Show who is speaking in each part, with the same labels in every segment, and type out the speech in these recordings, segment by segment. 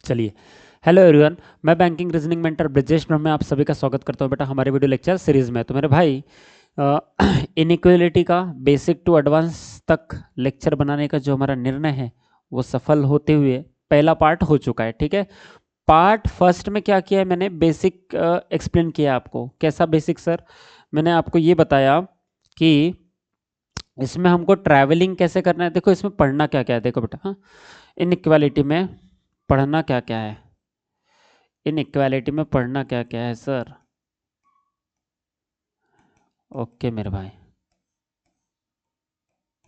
Speaker 1: चलिए, hello everyone. मैं banking reasoning mentor Brajesh ब्रह्म में आप सभी का स्वागत करता हूं बेटा हमारे वीडियो लेक्चर सीरीज में। तो मेरे भाई, इनइक्वालिटी का बेसिक टू एडवांस तक लेक्चर बनाने का जो हमारा निर्णय है वो सफल होते हुए पहला पार्ट हो चुका है। ठीक है, पार्ट फर्स्ट में क्या किया है, मैंने बेसिक एक्सप्लेन किया आपको। कैसा बेसिक सर? मैंने आपको ये बताया कि इसमें हमको ट्रैवलिंग कैसे करना है। देखो इसमें पढ़ना क्या क्या है, देखो बेटा। हाँ, इनइक्वालिटी में पढ़ना क्या क्या है, इनइक्वालिटी में पढ़ना क्या क्या है सर? ओके मेरे भाई,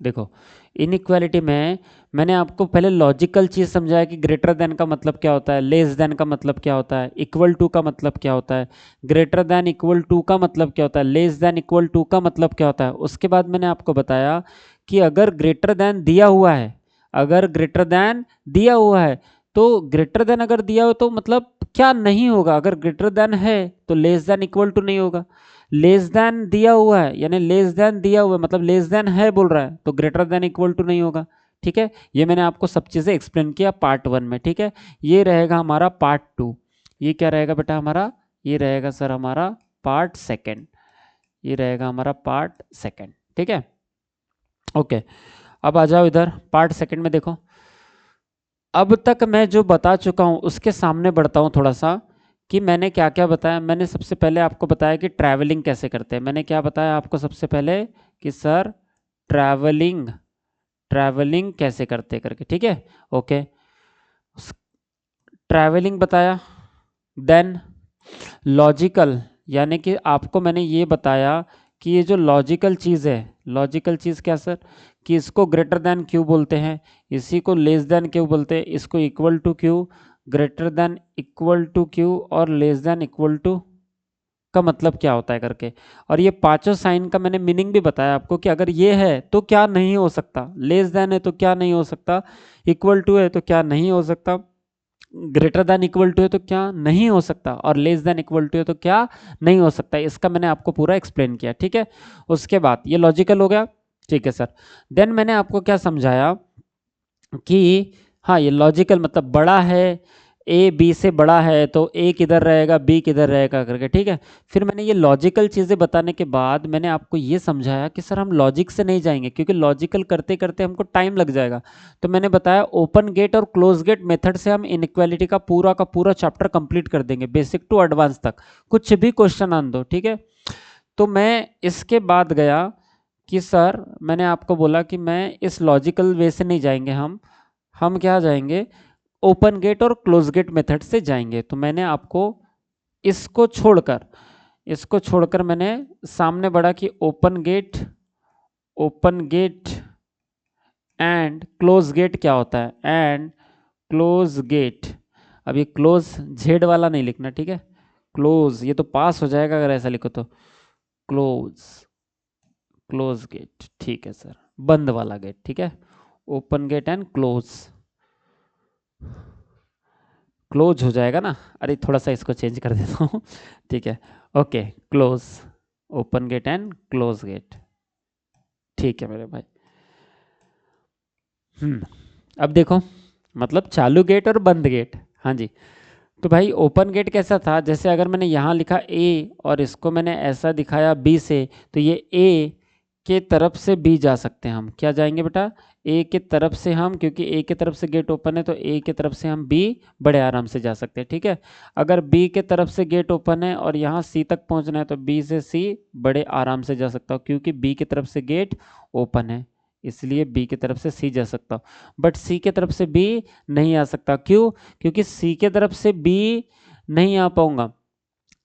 Speaker 1: देखो इनइक्वालिटी में मैंने आपको पहले लॉजिकल चीज समझाया कि ग्रेटर देन का मतलब क्या होता है, लेस देन का मतलब क्या होता है, इक्वल टू का मतलब क्या होता है, ग्रेटर देन इक्वल टू का मतलब क्या होता है, लेस देन इक्वल टू का मतलब क्या होता है। उसके बाद मैंने आपको बताया कि अगर ग्रेटर देन दिया हुआ है, अगर ग्रेटर देन दिया हुआ है तो ग्रेटर देन अगर दिया हो तो मतलब क्या नहीं होगा, अगर ग्रेटर देन है तो लेस देन इक्वल टू नहीं होगा। लेस देन दिया हुआ है यानी लेस देन दिया हुआ है मतलब लेस देन है बोल रहा है तो ग्रेटर देन इक्वल टू नहीं होगा। ठीक है, ये मैंने आपको सब चीजें एक्सप्लेन किया पार्ट वन में। ठीक है, ये रहेगा हमारा पार्ट टू। ये क्या रहेगा बेटा हमारा? ये रहेगा सर हमारा पार्ट सेकंड। ये रहेगा हमारा पार्ट सेकंड। ठीक है, ओके। अब आ जाओ इधर पार्ट सेकंड में। देखो अब तक मैं जो बता चुका हूं उसके सामने बढ़ता हूं थोड़ा सा कि मैंने क्या क्या बताया। मैंने सबसे पहले आपको बताया कि ट्रैवलिंग कैसे करते हैं। मैंने क्या बताया आपको सबसे पहले कि सर ट्रैवलिंग, ट्रैवलिंग कैसे करते करके। ठीक है, ओके, ट्रैवलिंग बताया। देन लॉजिकल, यानी कि आपको मैंने ये बताया कि ये जो लॉजिकल चीज़ है, लॉजिकल चीज़ क्या सर? कि इसको ग्रेटर देन क्यों बोलते हैं, इसी को लेस देन क्यों बोलते हैं, इसको इक्वल टू क्यों, ग्रेटर देन इक्वल टू क्यों और लेस देन इक्वल टू का मतलब क्या होता है करके। और ये पांचों साइन का मैंने मीनिंग भी बताया आपको कि अगर ये है तो क्या नहीं हो सकता, लेस देन है तो क्या नहीं हो सकता, इक्वल टू है तो क्या नहीं हो सकता, ग्रेटर देन इक्वल टू है तो क्या नहीं हो सकता और लेस देन इक्वल टू है तो क्या नहीं हो सकता। इसका मैंने आपको पूरा एक्सप्लेन किया। ठीक है, उसके बाद ये लॉजिकल हो गया। ठीक है सर, देन मैंने आपको क्या समझाया कि हाँ ये लॉजिकल मतलब बड़ा है, ए बी से बड़ा है तो ए किधर रहेगा बी किधर रहेगा करके। ठीक है, फिर मैंने ये लॉजिकल चीज़ें बताने के बाद मैंने आपको ये समझाया कि सर हम लॉजिक से नहीं जाएंगे क्योंकि लॉजिकल करते करते हमको टाइम लग जाएगा। तो मैंने बताया ओपन गेट और क्लोज गेट मेथड से हम इनइक्वालिटी का पूरा चैप्टर कंप्लीट कर देंगे बेसिक टू एडवांस तक, कुछ भी क्वेश्चन आन दो। ठीक है, तो मैं इसके बाद गया कि सर मैंने आपको बोला कि मैं इस लॉजिकल वे से नहीं जाएंगे, हम क्या जाएंगे, ओपन गेट और क्लोज गेट मेथड से जाएंगे। तो मैंने आपको इसको छोड़कर, इसको छोड़कर मैंने सामने बढ़ा कि open gate, open gate and close gate क्या होता है, एंड क्लोज गेट। अब ये क्लोज जेड वाला नहीं लिखना, ठीक है, क्लोज, ये तो पास हो जाएगा अगर ऐसा लिखो तो। क्लोज, क्लोज गेट, ठीक है सर, बंद वाला गेट। ठीक है, open gate and close, close हो जाएगा ना, अरे थोड़ा सा इसको चेंज कर देता हूँ। ठीक है, okay, close, open gate and close gate. ठीक है मेरे भाई। अब देखो मतलब चालू गेट और बंद गेट। हाँ जी, तो भाई ओपन गेट कैसा था, जैसे अगर मैंने यहाँ लिखा ए और इसको मैंने ऐसा दिखाया बी से, तो ये ए के तरफ से बी जा सकते हैं हम। क्या जाएंगे बेटा? ए के तरफ से हम, क्योंकि ए के तरफ से गेट ओपन है तो ए के तरफ से हम बी बड़े आराम से जा सकते हैं। ठीक है, अगर बी के तरफ से गेट ओपन है और यहाँ सी तक पहुँचना है तो बी से सी बड़े आराम से जा सकता हूँ क्योंकि बी की तरफ से गेट ओपन है, इसलिए बी की तरफ से सी जा सकता हूँ। बट सी की तरफ से बी नहीं आ सकता, क्यों? क्योंकि सी के तरफ से बी नहीं आ पाऊंगा।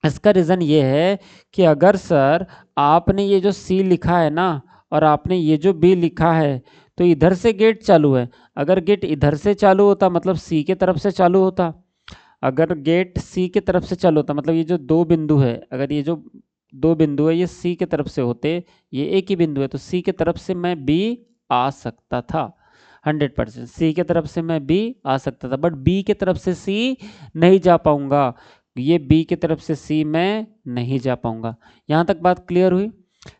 Speaker 1: इसका रीज़न ये है कि अगर सर आपने ये जो सी लिखा है ना और आपने ये जो बी लिखा है तो इधर से गेट चालू है, अगर गेट इधर से चालू होता मतलब सी के तरफ से चालू होता, अगर गेट सी के तरफ से चालू होता मतलब ये जो दो बिंदु है, अगर ये जो दो बिंदु है ये सी के तरफ से होते, ये एक ही बिंदु है तो सी के तरफ से मैं बी आ सकता था। 100% सी के तरफ से मैं बी आ सकता था, बट बी के तरफ से सी नहीं जा पाऊंगा, ये बी की तरफ से सी में नहीं जा पाऊंगा। यहां तक बात क्लियर हुई?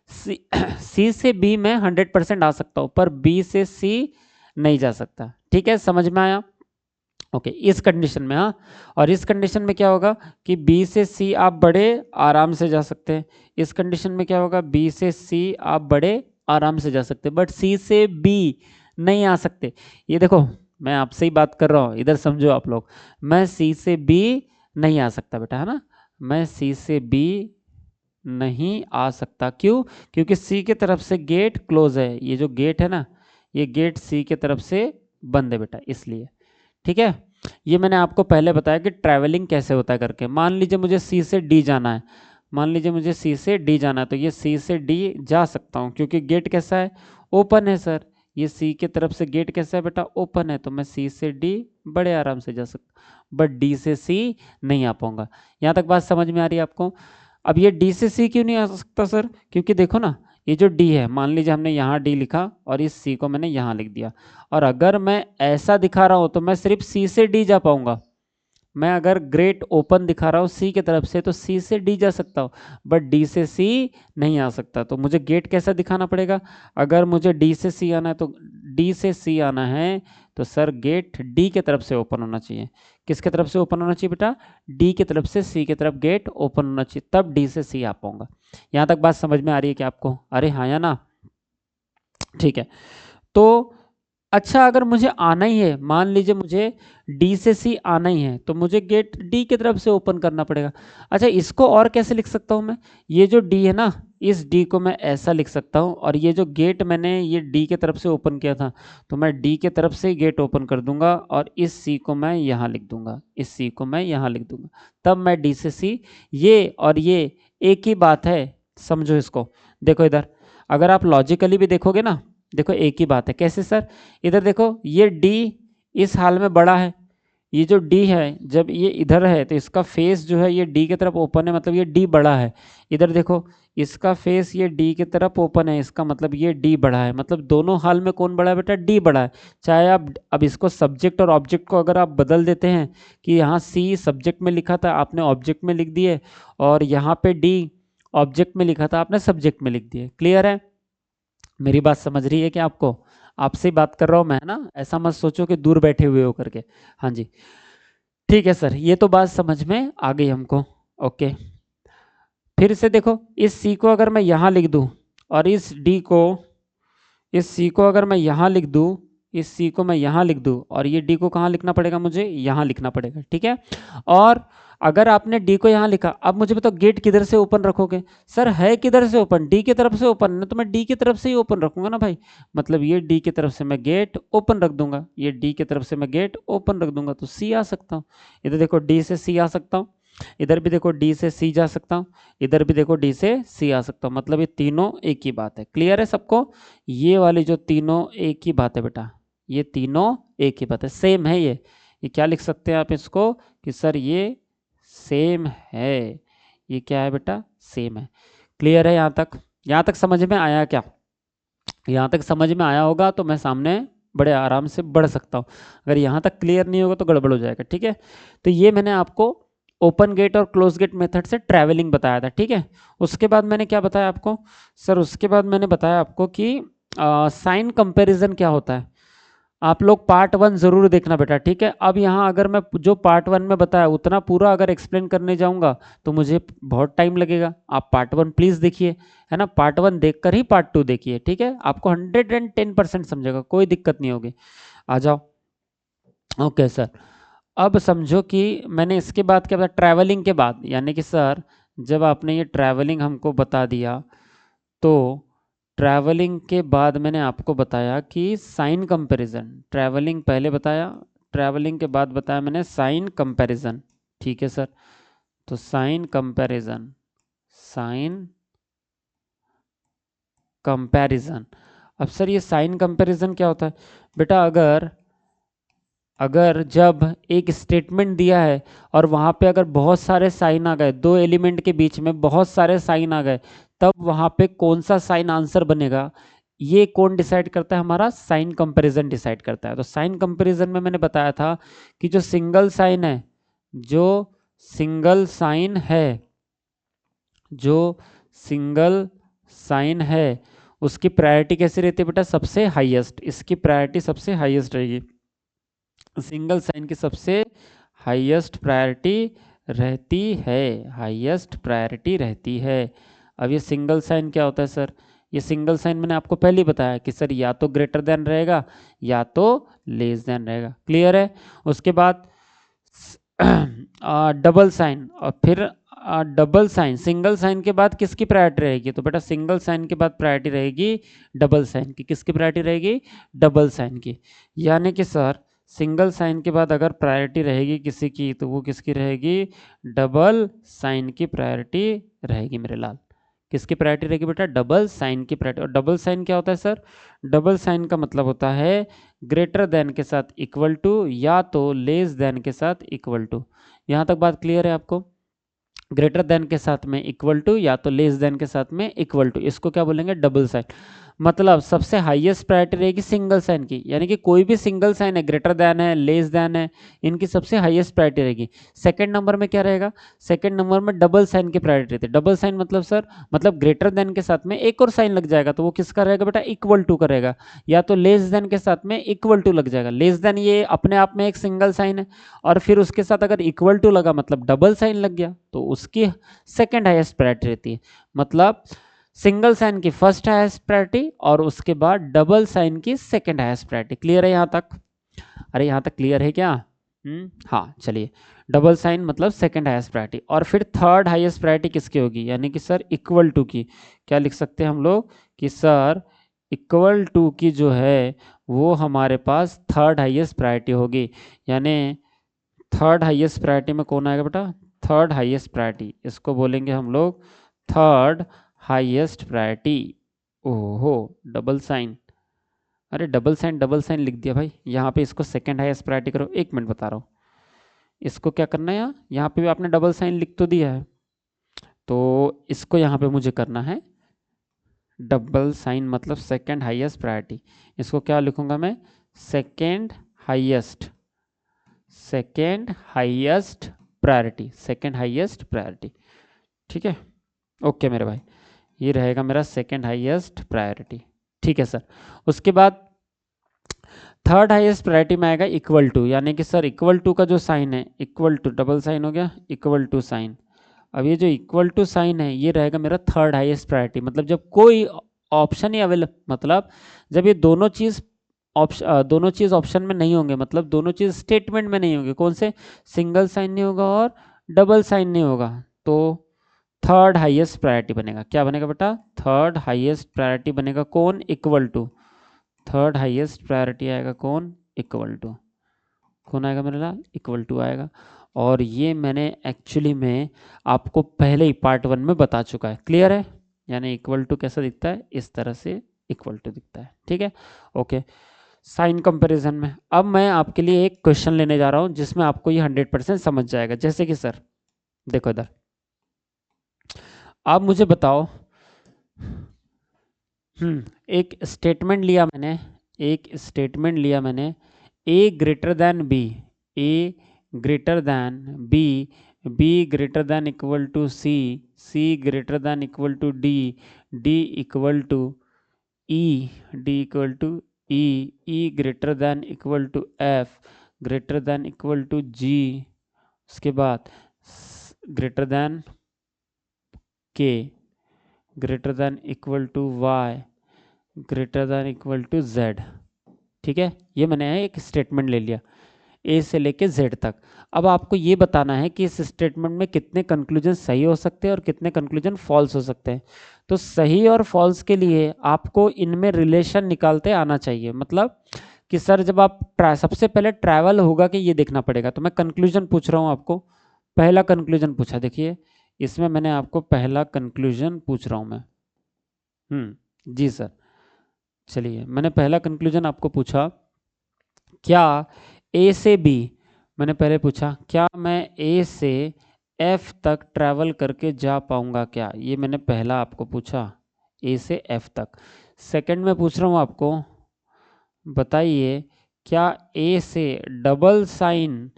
Speaker 1: सी, सी से बी में 100% आ सकता हूं पर बी से सी नहीं जा सकता। ठीक है, समझ में आया? ओके, इस कंडीशन में, हाँ। और इस कंडीशन में क्या होगा कि बी से सी आप बड़े आराम से जा सकते हैं। इस कंडीशन में क्या होगा, बी से सी आप बड़े आराम से जा सकते हैं, बट सी से बी नहीं आ सकते। ये देखो, मैं आपसे ही बात कर रहा हूँ, इधर समझो आप लोग। मैं सी से बी नहीं आ सकता बेटा, है ना। मैं सी से बी नहीं आ सकता, क्यों? क्योंकि सी की तरफ से गेट क्लोज है। ये जो गेट है ना, ये गेट सी की तरफ से बंद है बेटा, इसलिए। ठीक है, ये मैंने आपको पहले बताया कि ट्रैवलिंग कैसे होता है करके। मान लीजिए मुझे सी से डी जाना है, मान लीजिए मुझे सी से डी जाना है, तो ये सी से डी जा सकता हूँ क्योंकि गेट कैसा है, ओपन है सर। ये सी की तरफ से गेट कैसा है बेटा, ओपन है, तो मैं सी से डी बड़े आराम से जा सकता, बट डी से सी नहीं आ पाऊंगा। यहाँ तक बात समझ में आ रही है आपको? अब ये डी से सी क्यों नहीं आ सकता सर? क्योंकि देखो ना, ये जो डी है, मान लीजिए हमने यहाँ डी लिखा और इस सी को मैंने यहाँ लिख दिया, और अगर मैं ऐसा दिखा रहा हूँ तो मैं सिर्फ सी से डी जा पाऊंगा। मैं अगर ग्रेट ओपन दिखा रहा हूँ सी की तरफ से तो सी से डी जा सकता हूँ, बट डी से सी नहीं आ सकता। तो मुझे गेट कैसा दिखाना पड़ेगा? अगर मुझे डी से सी आना है तो डी से सी आना है तो सर गेट डी की तरफ से ओपन होना चाहिए। किसके तरफ से ओपन होना चाहिए बेटा? डी की तरफ से सी की तरफ गेट ओपन होना चाहिए, तब डी से सी आ पाऊंगा। यहाँ तक बात समझ में आ रही है क्या आपको? अरे हाँ या ना? ठीक है। तो अच्छा, अगर मुझे आना ही है, मान लीजिए मुझे डी से सी आना ही है, तो मुझे गेट डी की तरफ से ओपन करना पड़ेगा। अच्छा, इसको और कैसे लिख सकता हूँ मैं? ये जो डी है ना, इस डी को मैं ऐसा लिख सकता हूँ, और ये जो गेट मैंने ये डी की तरफ से ओपन किया था, तो मैं डी की तरफ से ही गेट ओपन कर दूंगा, और इस सी को मैं यहाँ लिख दूंगा, इस सी को मैं यहाँ लिख दूंगा, तब मैं डी से सी, ये और ये एक ही बात है, समझो इसको। देखो इधर, अगर आप लॉजिकली भी देखोगे ना, देखो एक ही बात है। कैसे सर? इधर देखो, ये डी इस हाल में बड़ा है, ये जो डी है जब ये इधर है तो इसका फेस जो है ये डी की तरफ ओपन है, मतलब ये डी बड़ा है। इधर देखो, इसका फेस ये डी की तरफ ओपन है, इसका मतलब ये डी बड़ा है। मतलब दोनों हाल में कौन बड़ा है बेटा? डी बड़ा है। चाहे आप अब इसको सब्जेक्ट और ऑब्जेक्ट को अगर आप बदल देते हैं कि यहाँ सी सब्जेक्ट में लिखा था आपने ऑब्जेक्ट में लिख दिए, और यहाँ पे डी ऑब्जेक्ट में लिखा था आपने सब्जेक्ट में लिख दिए। क्लियर है? मेरी बात समझ रही है कि आपको? आपसे ही बात कर रहा हूँ मैं, है ना, ऐसा मत सोचो कि दूर बैठे हुए हो करके। हाँ जी, ठीक है सर, ये तो बात समझ में आ गई हमको। ओके, फिर से देखो, इस सी को अगर मैं यहाँ लिख दूँ, और इस डी को, इस सी को अगर मैं यहाँ लिख दूँ, इस सी को मैं यहाँ लिख दूँ, और ये डी को कहाँ लिखना पड़ेगा? मुझे यहाँ लिखना पड़ेगा। ठीक है, और अगर आपने डी को यहाँ लिखा, अब मुझे बताओ गेट किधर से ओपन रखोगे? सर है किधर से ओपन? डी की तरफ से ओपन है, तो मैं डी की तरफ से ही ओपन रखूंगा ना भाई। मतलब ये डी की तरफ से मैं गेट ओपन रख दूंगा, ये डी की तरफ से मैं गेट ओपन रख दूंगा, तो सी आ सकता हूँ। इधर देखो, डी से सी आ सकता हूँ, इधर भी देखो डी से सी जा सकता हूँ, इधर भी देखो डी से सी आ सकता हूँ। मतलब ये तीनों एक ही बात है। क्लियर है सबको? ये वाली जो तीनों एक ही बात है बेटा, ये तीनों एक ही बात है, सेम है। ये क्या लिख सकते हैं आप इसको कि सर ये सेम है। ये क्या है बेटा? सेम है। क्लियर है यहाँ तक? यहाँ तक समझ में आया क्या? यहाँ तक समझ में आया होगा तो मैं सामने बड़े आराम से बढ़ सकता हूँ। अगर यहाँ तक क्लियर नहीं होगा तो गड़बड़ हो जाएगा। ठीक है, तो ये मैंने आपको ओपन गेट और क्लोज गेट मेथड से ट्रैवलिंग बताया था। ठीक है, उसके बाद मैंने क्या बताया आपको? सर उसके बाद मैंने बताया आपको कि साइन कंपैरिजन क्या होता है। आप लोग पार्ट 1 जरूर देखना बेटा। ठीक है, अब यहाँ अगर मैं जो पार्ट 1 में बताया उतना पूरा अगर एक्सप्लेन करने जाऊंगा तो मुझे बहुत टाइम लगेगा। आप पार्ट 1 प्लीज देखिए, है ना, पार्ट 1 देखकर ही पार्ट 2 देखिए। ठीक है, आपको 110% समझेगा, कोई दिक्कत नहीं होगी। आ जाओ। ओके सर, अब समझो कि मैंने इसके बाद क्या बताया? ट्रैवलिंग के बाद, यानी कि सर जब आपने ये ट्रैवलिंग हमको बता दिया, तो ट्रैवलिंग के बाद मैंने आपको बताया कि साइन कंपैरिजन। ट्रैवलिंग पहले बताया, ट्रैवलिंग के बाद बताया मैंने साइन कंपैरिजन। ठीक है सर, तो साइन कंपैरिजन, साइन कंपैरिजन। अब सर ये साइन कंपैरिजन क्या होता है बेटा? अगर अगर जब एक स्टेटमेंट दिया है और वहाँ पे अगर बहुत सारे साइन आ गए, दो एलिमेंट के बीच में बहुत सारे साइन आ गए, तब वहाँ पे कौन सा साइन आंसर बनेगा, ये कौन डिसाइड करता है? हमारा साइन कंपैरिजन डिसाइड करता है। तो साइन कंपैरिजन में मैंने बताया था कि जो सिंगल साइन है, जो सिंगल साइन है, जो सिंगल साइन है, उसकी प्रायोरिटी कैसी रहती है बेटा? सबसे हाईएस्ट। इसकी प्रायोरिटी सबसे हाईएस्ट रहेगी। सिंगल साइन की सबसे हाईएस्ट प्रायोरिटी रहती है, हाईएस्ट प्रायोरिटी रहती है। अब ये सिंगल साइन क्या होता है सर? ये सिंगल साइन मैंने आपको पहले ही बताया कि सर या तो ग्रेटर देन रहेगा या तो लेस देन रहेगा। क्लियर है? उसके बाद डबल साइन, और फिर डबल साइन, सिंगल साइन के बाद किसकी प्रायोरिटी रहेगी? तो बेटा सिंगल साइन के बाद प्रायोरिटी रहेगी डबल साइन की। किसकी प्रायोरिटी रहेगी? डबल साइन की। यानी कि सर सिंगल साइन के बाद अगर प्रायोरिटी रहेगी किसी की तो वो किसकी रहेगी? डबल साइन की प्रायोरिटी रहेगी मेरे लाल। किसकी प्रायोरिटी रहेगी बेटा? डबल साइन की प्रायोरिटी। और डबल साइन क्या होता है सर? डबल साइन का मतलब होता है ग्रेटर देन के साथ इक्वल टू या तो लेस देन के साथ इक्वल टू। यहाँ तक बात क्लियर है आपको? ग्रेटर देन के साथ में इक्वल टू या तो लेस देन के साथ में इक्वल टू, इसको क्या बोलेंगे? Double sign. मतलब सबसे हाईएस्ट प्रायोरिटी रहेगी सिंगल साइन की, यानी कि कोई भी सिंगल साइन है, ग्रेटर देन है, लेस देन है, इनकी सबसे हाईएस्ट प्रायोरिटी रहेगी। सेकंड नंबर में क्या रहेगा? सेकंड नंबर में डबल साइन की प्रायोरिटी रहती है। डबल साइन मतलब सर, मतलब ग्रेटर देन के साथ में एक और साइन लग जाएगा तो वो किसका रहेगा बेटा? इक्वल टू का रहेगा। या तो लेस देन के साथ में इक्वल टू लग जाएगा। लेस देन ये अपने आप में एक सिंगल साइन है, और फिर उसके साथ अगर इक्वल टू लगा मतलब डबल साइन लग गया तो उसकी सेकंड हाईएस्ट प्रायोरिटी रहती है। मतलब सिंगल साइन की फर्स्ट हाईएस्ट प्रायोरिटी और उसके बाद डबल साइन की सेकंड हाईएस्ट प्रायोरिटी। क्लियर है यहां तक? अरे यहां तक क्लियर है क्या? हाँ चलिए। डबल साइन मतलब सेकंड हाईएस्ट प्रायोरिटी, और फिर थर्ड हाईएस्ट प्रायोरिटी किसकी होगी? यानी कि सर इक्वल टू की। क्या लिख सकते हैं हम लोग कि सर इक्वल टू की जो है वो हमारे पास थर्ड हाईएस्ट प्रायोरिटी होगी। यानी थर्ड हाईएस्ट प्रायोरिटी में कौन आएगा बेटा? थर्ड हाईएस्ट प्रायोरिटी, इसको बोलेंगे हम लोग थर्ड हाईएस्ट प्रायोरिटी। ओहो, डबल साइन, अरे डबल साइन लिख दिया भाई। यहाँ पे इसको सेकंड हाईएस्ट प्रायोरिटी करो। एक मिनट बता रहा हूँ, इसको क्या करना है यहाँ पे भी आपने डबल साइन लिख तो दिया है, तो इसको यहाँ पे मुझे करना है डबल साइन मतलब सेकंड हाईएस्ट प्रायोरिटी। इसको क्या लिखूंगा मैं? Second highest, second highest priority, second highest priority. ठीक है, ओके मेरे भाई, ये रहेगा मेरा सेकेंड हाईएस्ट प्रायोरिटी। ठीक है सर। उसके बाद थर्ड हाईएस्ट प्रायोरिटी में आएगा इक्वल टू, यानी कि सर इक्वल टू का जो साइन है, इक्वल टू डबल साइन हो गया, इक्वल टू साइन। अब ये जो इक्वल टू साइन है ये रहेगा मेरा थर्ड हाईएस्ट प्रायोरिटी। मतलब जब कोई ऑप्शन ही अवेलेबल, मतलब जब ये दोनों चीज़ ऑप्शन में नहीं होंगे, मतलब दोनों चीज़ स्टेटमेंट में नहीं होंगे। कौन से? सिंगल साइन नहीं होगा और डबल साइन नहीं होगा, तो थर्ड हाईएस्ट प्रायोरिटी बनेगा। क्या बनेगा बेटा? थर्ड हाईएस्ट प्रायोरिटी बनेगा कौन? Equal to. Third highest priority आएगा कौन? Equal to. कौन आएगा मेरे लाल? इक्वल टू आएगा। और ये मैंने एक्चुअली में आपको पहले ही पार्ट 1 में बता चुका है। क्लियर है? यानी इक्वल टू कैसा दिखता है? इस तरह से इक्वल टू दिखता है। ठीक है, ओके। साइन कंपैरिजन में अब मैं आपके लिए एक क्वेश्चन लेने जा रहा हूं जिसमें आपको ये 100% समझ जाएगा। जैसे कि सर देखो इधर, आप मुझे बताओ, एक स्टेटमेंट लिया मैंने, एक स्टेटमेंट लिया मैंने, A greater than B, A greater than B, B greater than equal to C, C greater than equal to D, D equal to E, D equal to E, E greater than equal to F, greater than equal to G, उसके बाद greater than K, greater than equal to Y, greater than equal to Z. ठीक है, ये मैंने एक statement ले लिया ए से लेके जेड तक। अब आपको ये बताना है कि इस स्टेटमेंट में कितने कंक्लूजन सही हो सकते हैं और कितने कंक्लूजन फॉल्स हो सकते हैं। तो सही और फॉल्स के लिए आपको इनमें रिलेशन निकालते आना चाहिए। मतलब कि सर जब आप सबसे पहले ट्रैवल होगा कि ये देखना पड़ेगा। तो मैं कंक्लूजन पूछ रहा हूँ आपको, पहला कंक्लूजन पूछा, देखिए इसमें मैंने आपको पहला कंक्लूजन पूछ रहा हूँ मैं। जी सर, चलिए मैंने पहला कंक्लूजन आपको पूछा, क्या ए से बी, मैंने पहले पूछा क्या मैं ए से एफ तक ट्रैवल करके जा पाऊंगा क्या, ये मैंने पहला आपको पूछा, ए से एफ तक। सेकंड में पूछ रहा हूँ आपको, बताइए क्या ए से डबल साइन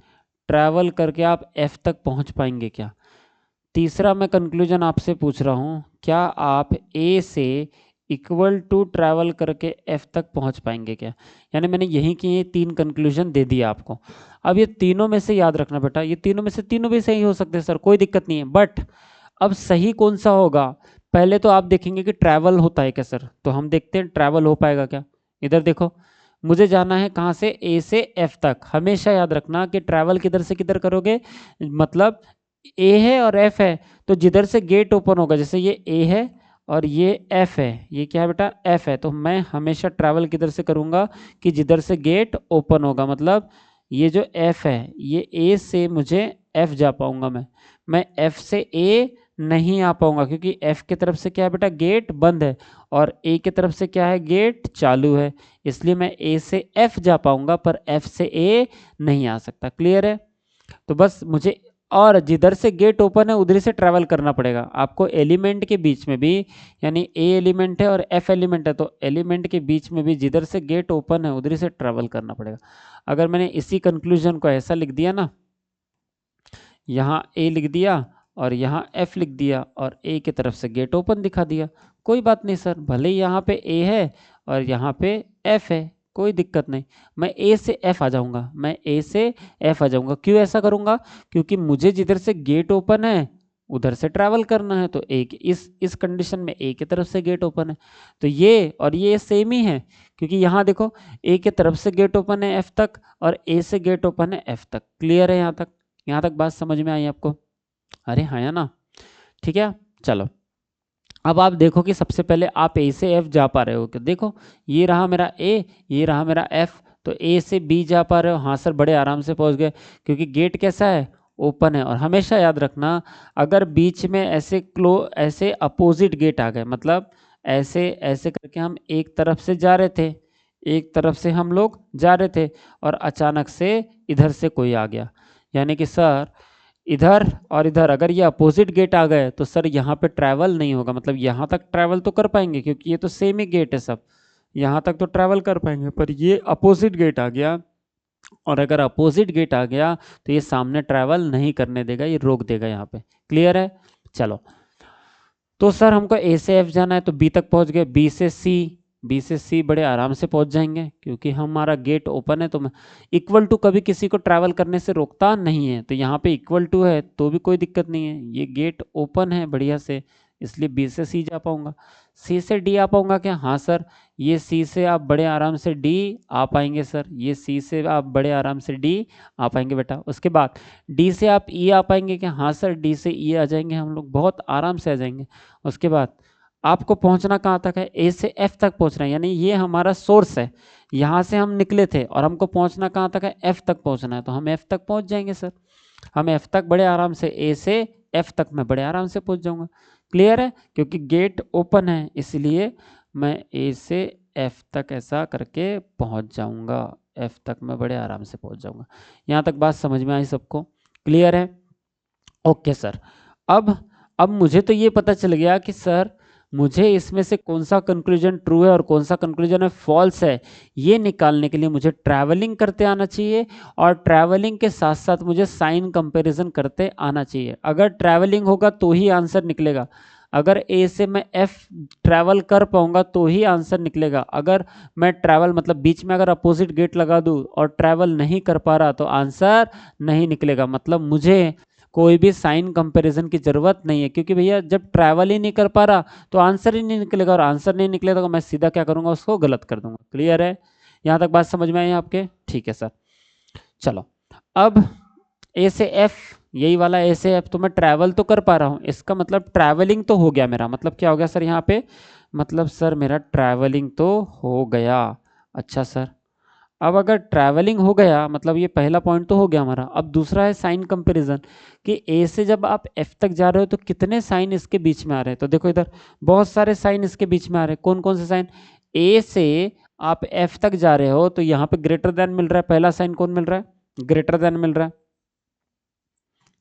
Speaker 1: ट्रैवल करके आप एफ तक पहुंच पाएंगे क्या। तीसरा मैं कंक्लूजन आपसे पूछ रहा हूँ, क्या आप ए से इक्वल टू ट्रैवल करके एफ तक पहुंच पाएंगे क्या। यानी मैंने यहीं की ये 3 कंक्लूजन दे दिया आपको। अब ये तीनों में से याद रखना बेटा, ये तीनों में से तीनों भी सही हो सकते हैं सर, कोई दिक्कत नहीं है, बट अब सही कौन सा होगा, पहले तो आप देखेंगे कि ट्रैवल होता है क्या सर, तो हम देखते हैं ट्रैवल हो पाएगा क्या। इधर देखो, मुझे जाना है कहाँ से, ए से एफ तक। हमेशा याद रखना कि ट्रैवल किधर से किधर करोगे, मतलब ए है और एफ है, तो जिधर से गेट ओपन होगा, जैसे ये ए है और ये एफ है, ये क्या है बेटा, एफ है, तो मैं हमेशा ट्रैवल किधर से करूँगा कि जिधर से गेट ओपन होगा, मतलब ये जो एफ है, ये ए से मुझे एफ जा पाऊंगा मैं एफ से ए नहीं आ पाऊंगा, क्योंकि एफ की तरफ से क्या है बेटा, गेट बंद है, और ए की तरफ से क्या है, गेट चालू है, इसलिए मैं ए से एफ जा पाऊंगा पर एफ से ए नहीं आ सकता। क्लियर है। तो बस मुझे, और जिधर से गेट ओपन है उधर से ट्रैवल करना पड़ेगा आपको, एलिमेंट के बीच में भी, यानी ए एलिमेंट है और एफ एलिमेंट है, तो एलिमेंट के बीच में भी जिधर से गेट ओपन है उधर से ट्रैवल करना पड़ेगा। अगर मैंने इसी कंक्लूजन को ऐसा लिख दिया ना, यहाँ ए लिख दिया और यहाँ एफ लिख दिया और ए की तरफ से गेट ओपन दिखा दिया, कोई बात नहीं सर, भले ही यहाँ पे ए है और यहाँ पे एफ है, कोई दिक्कत नहीं, मैं ए से एफ आ जाऊँगा, मैं ए से एफ आ जाऊँगा। क्यों ऐसा करूँगा, क्योंकि मुझे जिधर से गेट ओपन है उधर से ट्रैवल करना है, तो ए इस कंडीशन में ए की तरफ से गेट ओपन है, तो ये और ये सेम ही है, क्योंकि यहाँ देखो ए की तरफ से गेट ओपन है एफ तक और ए से गेट ओपन है एफ तक। क्लियर है यहाँ तक, यहाँ तक बात समझ में आई आपको, अरे हाँ या ना, ठीक है। चलो अब आप देखो कि सबसे पहले आप ए से एफ जा पा रहे हो क्या, देखो ये रहा मेरा ए, ये रहा मेरा एफ, तो ए से बी जा पा रहे हो, हाँ सर बड़े आराम से पहुंच गए, क्योंकि गेट कैसा है, ओपन है। और हमेशा याद रखना, अगर बीच में ऐसे अपोजिट गेट आ गए, मतलब ऐसे ऐसे करके हम एक तरफ से जा रहे थे, एक तरफ से हम लोग जा रहे थे और अचानक से इधर से कोई आ गया, यानी कि सर इधर और इधर अगर ये अपोजिट गेट आ गए तो सर यहाँ पे ट्रैवल नहीं होगा, मतलब यहाँ तक ट्रैवल तो कर पाएंगे क्योंकि ये तो सेम ही गेट है सब, यहाँ तक तो ट्रैवल कर पाएंगे, पर ये अपोजिट गेट आ गया, और अगर अपोजिट गेट आ गया तो ये सामने ट्रैवल नहीं करने देगा, ये रोक देगा यहाँ पे। क्लियर है। चलो तो सर हमको ए से एफ जाना है तो बी तक पहुंच गए, बी से सी बड़े आराम से पहुंच जाएंगे क्योंकि हमारा गेट ओपन है, तो मैं इक्वल टू कभी किसी को ट्रैवल करने से रोकता नहीं है, तो यहाँ पे इक्वल टू है तो भी कोई दिक्कत नहीं है, ये गेट ओपन है बढ़िया से, इसलिए बी से सी जा पाऊंगा। सी से डी आ पाऊंगा क्या, हाँ सर, ये सी से आप बड़े आराम से डी आ पाएंगे सर, ये सी से आप बड़े आराम से डी आ पाएंगे बेटा। उसके बाद डी से आप ई आ पाएंगे क्या, हाँ सर, डी से ई आ जाएंगे हम लोग, बहुत आराम से आ जाएंगे। उसके बाद आपको पहुंचना कहाँ तक है, ए से एफ तक पहुंचना है, यानी ये हमारा सोर्स है, यहाँ से हम निकले थे और हमको पहुंचना कहाँ तक है, एफ तक पहुंचना है, तो हम एफ तक पहुंच जाएंगे सर, हम एफ तक बड़े आराम से, ए से एफ तक मैं बड़े आराम से पहुंच जाऊंगा। क्लियर है, क्योंकि गेट ओपन है इसलिए मैं ए से एफ तक ऐसा करके पहुंच जाऊंगा, एफ तक मैं बड़े आराम से पहुंच जाऊंगा। यहाँ तक बात समझ में आई सबको, क्लियर है। ओके सर, अब मुझे तो ये पता चल गया कि सर मुझे इसमें से कौन सा कंक्लूजन ट्रू है और कौन सा कंक्लूजन है फॉल्स है, ये निकालने के लिए मुझे ट्रैवलिंग करते आना चाहिए, और ट्रैवलिंग के साथ साथ मुझे साइन कंपैरिजन करते आना चाहिए। अगर ट्रैवलिंग होगा तो ही आंसर निकलेगा, अगर ए से मैं एफ ट्रैवल कर पाऊंगा तो ही आंसर निकलेगा, अगर मैं ट्रैवल मतलब बीच में अगर अपोजिट गेट लगा दूं और ट्रैवल नहीं कर पा रहा तो आंसर नहीं निकलेगा, मतलब मुझे कोई भी साइन कंपैरिजन की जरूरत नहीं है, क्योंकि भैया जब ट्रैवल ही नहीं कर पा रहा तो आंसर ही नहीं निकलेगा, और आंसर नहीं निकलेगा तो मैं सीधा क्या करूंगा, उसको गलत कर दूंगा। क्लियर है, यहाँ तक बात समझ में आई आपके, ठीक है सर। चलो अब ए से एफ, यही वाला ए से एफ, तो मैं ट्रैवल तो कर पा रहा हूँ, इसका मतलब ट्रैवलिंग तो हो गया मेरा, मतलब क्या हो गया सर यहाँ पे, मतलब सर मेरा ट्रैवलिंग तो हो गया। अच्छा सर, अब अगर ट्रैवलिंग हो गया मतलब ये पहला पॉइंट तो हो गया हमारा। अब दूसरा है साइन कंपैरिजन, कि ए से जब आप एफ तक जा रहे हो तो कितने साइन इसके बीच में आ रहे हैं, तो देखो इधर बहुत सारे साइन इसके बीच में आ रहे हैं। कौन कौन से साइन, ए से आप एफ तक जा रहे हो तो यहाँ पे ग्रेटर देन मिल रहा है, पहला साइन कौन मिल रहा है, ग्रेटर देन मिल रहा है,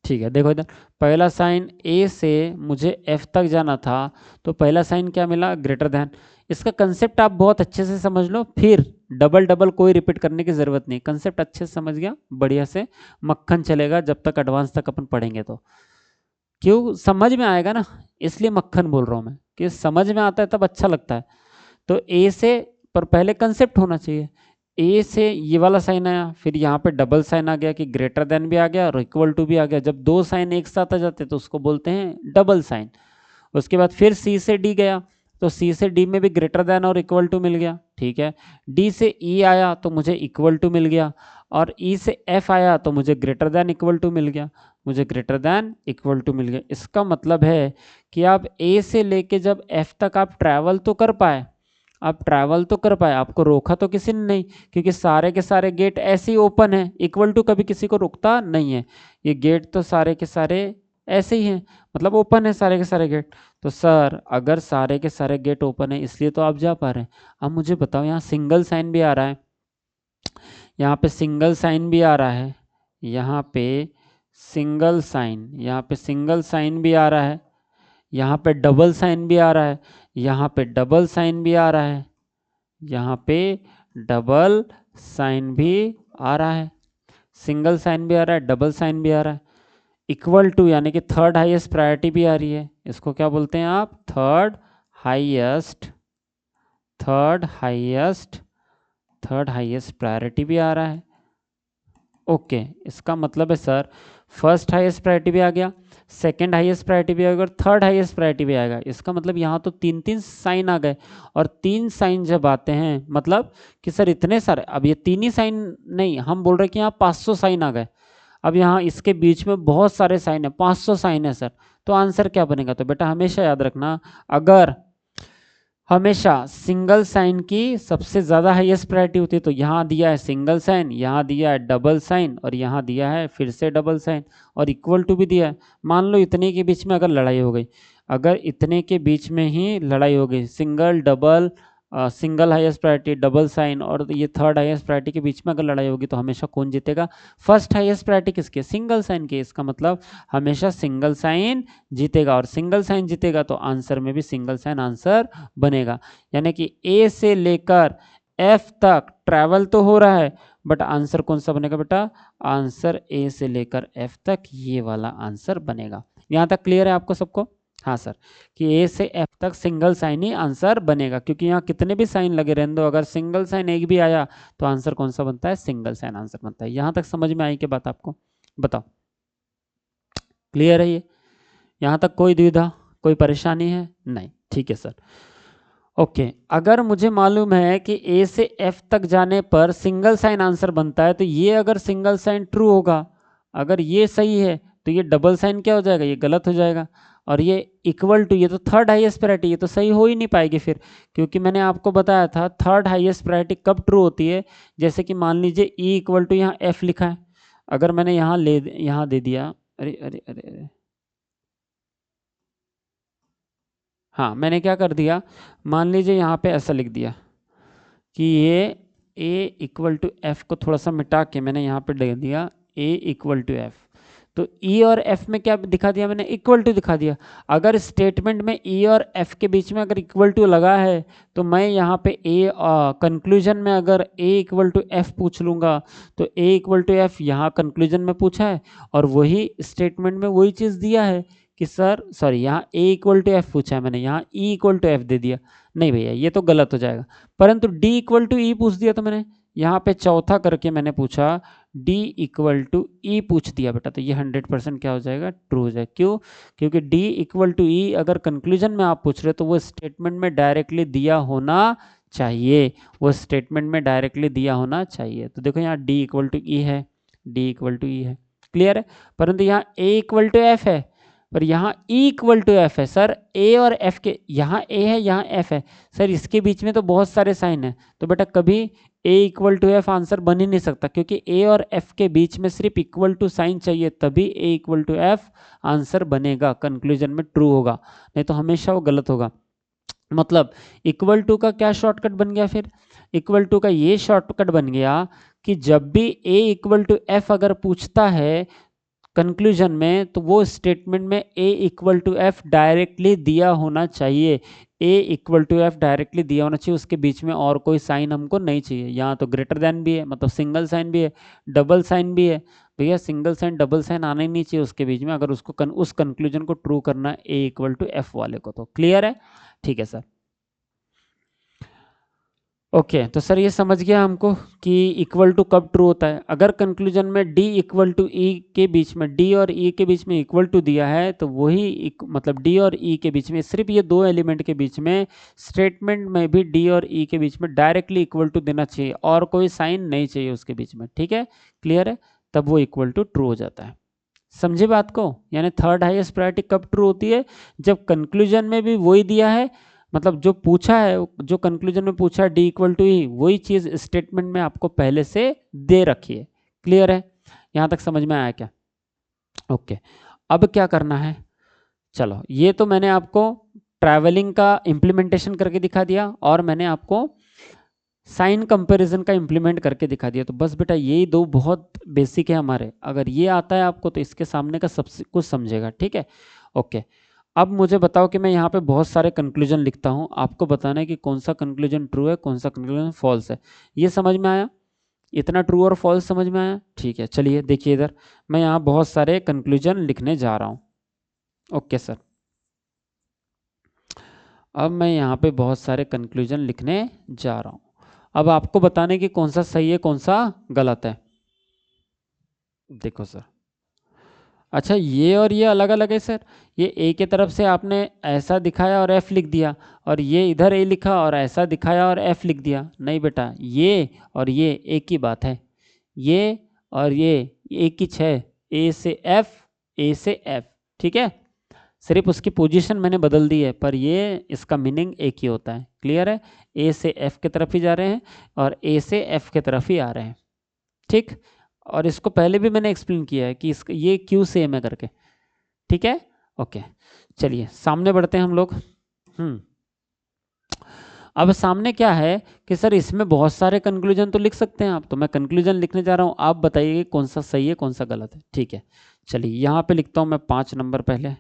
Speaker 1: ठीक है। देखो इधर पहला साइन, ए से मुझे एफ तक जाना था तो पहला साइन क्या मिला, ग्रेटर देन। इसका कंसेप्ट आप बहुत अच्छे से समझ लो, फिर डबल डबल कोई रिपीट करने की जरूरत नहीं, कंसेप्ट अच्छे से समझ गया, बढ़िया से मक्खन चलेगा जब तक एडवांस तक अपन पढ़ेंगे, तो क्यों समझ में आएगा ना, इसलिए मक्खन बोल रहा हूँ मैं, कि समझ में आता है तब अच्छा लगता है। तो ए से, पर पहले कंसेप्ट होना चाहिए, ए से ये वाला साइन आया, फिर यहाँ पे डबल साइन आ गया कि ग्रेटर देन भी आ गया और इक्वल टू भी आ गया। जब दो साइन एक साथ आ जाते तो उसको बोलते हैं डबल साइन। उसके बाद फिर सी से डी गया, तो सी से डी में भी ग्रेटर देन और इक्वल टू मिल गया, ठीक है। डी से ई आया तो मुझे इक्वल टू मिल गया, और ई से एफ आया तो मुझे ग्रेटर देन इक्वल टू मिल गया, मुझे ग्रेटर देन इक्वल टू मिल गया। इसका मतलब है कि आप ए से लेके जब एफ तक आप ट्रैवल तो कर पाए, आप ट्रैवल तो कर पाए, आपको रोका तो किसी ने नहीं, क्योंकि सारे के सारे गेट ऐसे ही ओपन है, इक्वल टू कभी किसी को रुकता नहीं है। ये गेट तो सारे के सारे ऐसे ही हैं, मतलब ओपन है सारे के सारे गेट। तो सर अगर सारे के सारे गेट ओपन है इसलिए तो आप जा पा रहे हैं। अब मुझे बताओ, यहाँ सिंगल साइन भी आ रहा है, यहाँ पे सिंगल साइन भी आ रहा है, यहाँ पे सिंगल साइन, यहाँ पे सिंगल साइन भी आ रहा है, यहाँ पे डबल साइन भी आ रहा है, यहाँ पे डबल साइन भी आ रहा है, यहाँ पे डबल साइन भी आ रहा है, सिंगल साइन भी आ रहा है, डबल साइन भी आ रहा है। इक्वल टू यानी कि थर्ड हाईएस्ट प्रायोरिटी भी आ रही है, इसको क्या बोलते हैं आप, third highest, third highest, third highest priority भी आ रहा है। ओके, इसका मतलब है सर फर्स्ट हाईएस्ट प्रायोरिटी भी आ गया, सेकंड हाईएस्ट प्रायोरिटी भी आएगा और थर्ड हाईएस्ट प्रायोरिटी भी आएगा। इसका मतलब यहाँ तो तीन तीन साइन आ गए, और तीन साइन जब आते हैं मतलब कि सर इतने सारे, अब ये तीन ही साइन नहीं, हम बोल रहे हैं कि यहाँ 500 साइन आ गए। अब यहाँ इसके बीच में बहुत सारे साइन है, 500 साइन है सर, तो आंसर क्या बनेगा। तो बेटा हमेशा याद रखना, अगर हमेशा सिंगल साइन की सबसे ज़्यादा हाईएस्ट प्रायोरिटी होती है, तो यहाँ दिया है सिंगल साइन, यहाँ दिया है डबल साइन, और यहाँ दिया है फिर से डबल साइन, और इक्वल टू भी दिया है। मान लो इतने के बीच में अगर लड़ाई हो गई, अगर इतने के बीच में ही लड़ाई हो गई, single double, single highest priority, double sign और ये थर्ड हाईएस्ट प्रायोरिटी के बीच में अगर लड़ाई होगी, तो हमेशा कौन जीतेगा, फर्स्ट हाईएस्ट प्रायोरिटी किसके, सिंगल साइन के। इसका मतलब हमेशा सिंगल साइन जीतेगा, और सिंगल साइन जीतेगा तो आंसर में भी सिंगल साइन आंसर बनेगा। यानी कि ए से लेकर एफ तक ट्रैवल तो हो रहा है, बट आंसर कौन सा बनेगा बेटा, आंसर ए से लेकर एफ तक ये वाला आंसर बनेगा। यहाँ तक क्लियर है आपको सबको। हाँ सर, कि ए से एफ तक सिंगल साइन ही आंसर बनेगा, क्योंकि यहाँ कितने भी साइन लगे रहने दो, अगर सिंगल साइन एक भी आया तो आंसर कौन सा बनता है, सिंगल साइन आंसर बनता है। यहाँ तक समझ में आई कि बात आपको, बताओ क्लियर है ये, यहाँ तक कोई दुविधा कोई परेशानी है नहीं, ठीक है सर। ओके, अगर मुझे मालूम है कि ए से एफ तक जाने पर सिंगल साइन आंसर बनता है, तो ये अगर सिंगल साइन ट्रू होगा, अगर ये सही है तो ये डबल साइन क्या हो जाएगा, ये गलत हो जाएगा। और ये इक्वल टू, ये तो थर्ड हाईएस्ट प्रायोरिटी, ये तो सही हो ही नहीं पाएगी फिर, क्योंकि मैंने आपको बताया था थर्ड हाईएस्ट प्रायोरिटी कब ट्रू होती है, जैसे कि मान लीजिए ई इक्वल टू यहाँ एफ लिखा है, अगर मैंने यहाँ दे दिया, अरे अरे अरे अरे, हाँ मैंने क्या कर दिया, मान लीजिए यहाँ पे ऐसा लिख दिया कि ये ए इक्वल टू एफ को थोड़ा सा मिटा के मैंने यहाँ पे दे दिया ए इक्वल टू एफ, तो ई और एफ में क्या दिखा दिया मैंने, इक्वल टू दिखा दिया। अगर स्टेटमेंट में ई और एफ के बीच में अगर इक्वल टू लगा है, तो मैं यहाँ पे ए कंक्लूजन में अगर ए इक्वल टू एफ पूछ लूँगा, तो ए इक्वल टू एफ यहाँ कंक्लूजन में पूछा है, और वही स्टेटमेंट में वही चीज़ दिया है कि सर सॉरी, यहाँ ए इक्वल टू एफ पूछा है मैंने, यहाँ ई इक्वल टू एफ दे दिया, नहीं भैया ये तो गलत हो जाएगा। परंतु डी इक्वल टू ई पूछ दिया, तो मैंने यहाँ पे चौथा करके मैंने पूछा डी इक्वल टू ई पूछ दिया बेटा, तो ये 100% क्या हो जाएगा, ट्रू हो जाएगा। क्यों, क्योंकि डी इक्वल टू ई अगर कंक्लूजन में आप पूछ रहे हो तो वो स्टेटमेंट में डायरेक्टली दिया होना चाहिए, वो स्टेटमेंट में डायरेक्टली दिया होना चाहिए। तो देखो यहाँ डी इक्वल टू ई है, डी इक्वल टू ई है, क्लियर है। परंतु यहाँ ए इक्वल टू एफ है, पर यहाँ ई इक्वल टू एफ है। सर ए और एफ के, यहाँ ए है यहाँ एफ है, सर इसके बीच में तो बहुत सारे साइन है, तो बेटा कभी ए इक्वल टू एफ आंसर बन ही नहीं सकता, क्योंकि ए और एफ के बीच में सिर्फ इक्वल टू साइन चाहिए, तभी ए इक्वल टू एफ आंसर बनेगा, कंक्लूजन में ट्रू होगा, नहीं तो हमेशा वो गलत होगा। मतलब इक्वल टू का क्या शॉर्टकट बन गया फिर, इक्वल टू का ये शॉर्टकट बन गया कि जब भी ए इक्वल टू एफ अगर पूछता है कंक्लूजन में, तो वो स्टेटमेंट में ए इक्वल टू एफ डायरेक्टली दिया होना चाहिए, ए इक्वल टू एफ डायरेक्टली दिया होना चाहिए, उसके बीच में और कोई साइन हमको नहीं चाहिए। यहाँ तो ग्रेटर देन भी है, मतलब सिंगल साइन भी है, डबल साइन भी है, भैया सिंगल साइन डबल साइन आना ही नहीं चाहिए उसके बीच में, अगर उसको उस कंक्लूजन को ट्रू करना है ए इक्वल टू एफ वाले को। तो क्लियर है, ठीक है सर। ओके तो सर ये समझ गया हमको कि इक्वल टू कब ट्रू होता है। अगर कंक्लूजन में डी इक्वल टू ई के बीच में, डी और ई के बीच में इक्वल टू दिया है तो वही मतलब डी और ई के बीच में, सिर्फ ये दो एलिमेंट के बीच में, स्टेटमेंट में भी डी और ई के बीच में डायरेक्टली इक्वल टू देना चाहिए और कोई साइन नहीं चाहिए उसके बीच में। ठीक है, क्लियर है, तब वो इक्वल टू ट्रू हो जाता है। समझे बात को? यानी थर्ड हाईएस्ट प्रायोरिटी कब ट्रू होती है? जब कंक्लूजन में भी वही दिया है, मतलब जो पूछा है, जो कंक्लूजन में पूछा है डी इक्वल टू ई, वही चीज स्टेटमेंट में आपको पहले से दे रखी है। क्लियर है? यहां तक समझ में आया क्या? ओके, अब क्या करना है? चलो, ये तो मैंने आपको ट्रैवलिंग का इंप्लीमेंटेशन करके दिखा दिया और मैंने आपको साइन कंपैरिजन का इंप्लीमेंट करके दिखा दिया। तो बस बेटा यही दो बहुत बेसिक है हमारे, अगर ये आता है आपको तो इसके सामने का सब कुछ समझेगा। ठीक है, ओके। अब मुझे बताओ कि मैं यहाँ पे बहुत सारे कंक्लूजन लिखता हूँ, आपको बताना है कि कौन सा कंक्लूजन ट्रू है, कौन सा कंक्लूजन फॉल्स है। ये समझ में आया? इतना ट्रू और फॉल्स समझ में आया? ठीक है, चलिए देखिए इधर मैं यहाँ बहुत सारे कंक्लूजन लिखने जा रहा हूँ। ओके सर, अब मैं यहाँ पे बहुत सारे कंक्लूजन लिखने जा रहा हूँ। अब आपको बताने कि कौन सा सही है कौन सा गलत है। देखो सर, अच्छा ये और ये अलग अलग है सर। ये ए के तरफ से आपने ऐसा दिखाया और एफ लिख दिया, और ये इधर ए लिखा और ऐसा दिखाया और एफ लिख दिया। नहीं बेटा, ये और ये एक ही बात है। ये और ये एक ही है, ए से एफ, ए से एफ। ठीक है, सिर्फ उसकी पोजीशन मैंने बदल दी है, पर ये इसका मीनिंग एक ही होता है। क्लियर है? ए से एफ की तरफ ही जा रहे हैं और ए से एफ की तरफ ही आ रहे हैं। ठीक, और इसको पहले भी मैंने एक्सप्लेन किया है कि इसका ये क्यों सेम है करके। ठीक है, ओके। चलिए सामने बढ़ते हैं हम लोग। अब सामने क्या है कि सर इसमें बहुत सारे कंक्लूजन तो लिख सकते हैं आप, तो मैं कंक्लूजन लिखने जा रहा हूँ, आप बताइए कौन सा सही है कौन सा गलत है। ठीक है, चलिए यहाँ पे लिखता हूँ मैं 5 नंबर। पहले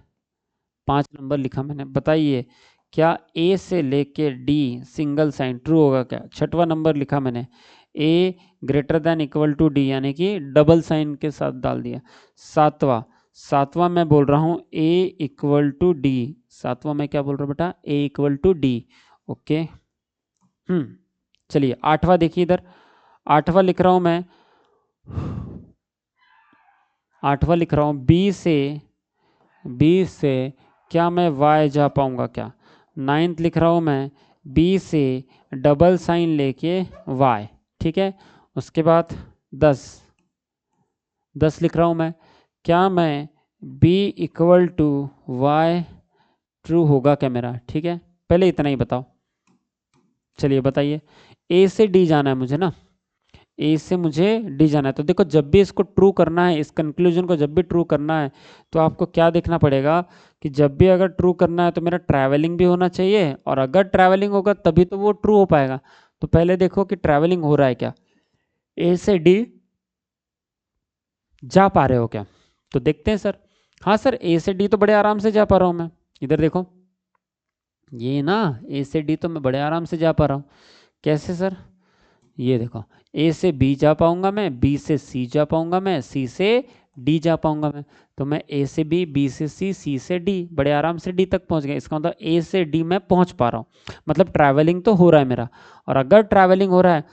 Speaker 1: 5 नंबर लिखा मैंने, बताइए क्या ए से लेके डी सिंगल साइन ट्रू होगा क्या? 6वां नंबर लिखा मैंने, A greater than equal to D, यानी कि डबल साइन के साथ डाल दिया। 7वां मैं बोल रहा हूँ ए इक्वल टू डी। 7वां मैं क्या बोल रहा हूँ बेटा? ए इक्वल टू डी। ओके, चलिए 8वां देखिए इधर। 8वां लिख रहा हूँ मैं, 8वां लिख रहा हूँ बी से क्या मैं y जा पाऊंगा क्या? 9th लिख रहा हूँ मैं, b से डबल साइन लेके y। ठीक है, उसके बाद 10 लिख रहा हूँ मैं, क्या मैं b equal to y true होगा क्या मेरा? ठीक है, पहले इतना ही बताओ। चलिए बताइए, a से d जाना है मुझे ना, ए से मुझे डी जाना है। तो देखो जब भी इसको ट्रू करना है, इस कंक्लूजन को जब भी ट्रू करना है, तो आपको क्या देखना पड़ेगा कि जब भी अगर ट्रू करना है तो मेरा ट्रैवलिंग भी होना चाहिए, और अगर ट्रैवलिंग होगा तभी तो वो ट्रू हो पाएगा। तो पहले देखो कि ट्रैवलिंग हो रहा है क्या, ए से डी जा पा रहे हो क्या? तो देखते हैं सर। हाँ सर, ए से डी तो बड़े आराम से जा पा रहा हूँ मैं। इधर देखो, ये ना ए से डी तो मैं बड़े आराम से जा पा रहा हूँ। कैसे सर? ये देखो, ए से बी जा पाऊंगा मैं, बी से सी जा पाऊंगा मैं, सी से डी जा पाऊंगा मैं। तो मैं ए से बी से सी से डी, बड़े आराम से डी तक पहुंच गया। इसका मतलब ए से डी मैं पहुंच पा रहा हूँ, मतलब ट्रैवलिंग तो हो रहा है मेरा। और अगर ट्रैवलिंग हो रहा है,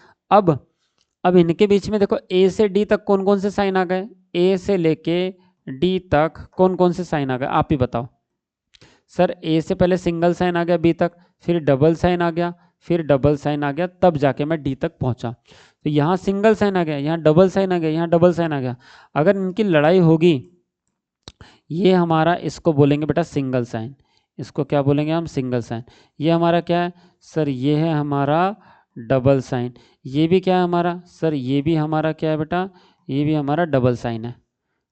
Speaker 1: अब इनके बीच में देखो ए से डी तक कौन कौन से साइन आ गए, ए से लेके डी तक कौन कौन से साइन आ गए, आप ही बताओ। सर ए से पहले सिंगल साइन आ गया बी तक, फिर डबल साइन आ गया, फिर डबल साइन आ गया, तब जाके मैं डी तक पहुंचा। तो यहाँ सिंगल साइन आ गया, यहाँ डबल साइन आ गया, यहाँ डबल साइन आ गया। अगर इनकी लड़ाई होगी, ये हमारा इसको बोलेंगे बेटा सिंगल साइन। इसको क्या बोलेंगे हम? Single sign. ये हमारा क्या है सर? ये है हमारा डबल साइन। ये भी क्या है हमारा सर? ये भी हमारा क्या है बेटा? ये भी हमारा डबल साइन है।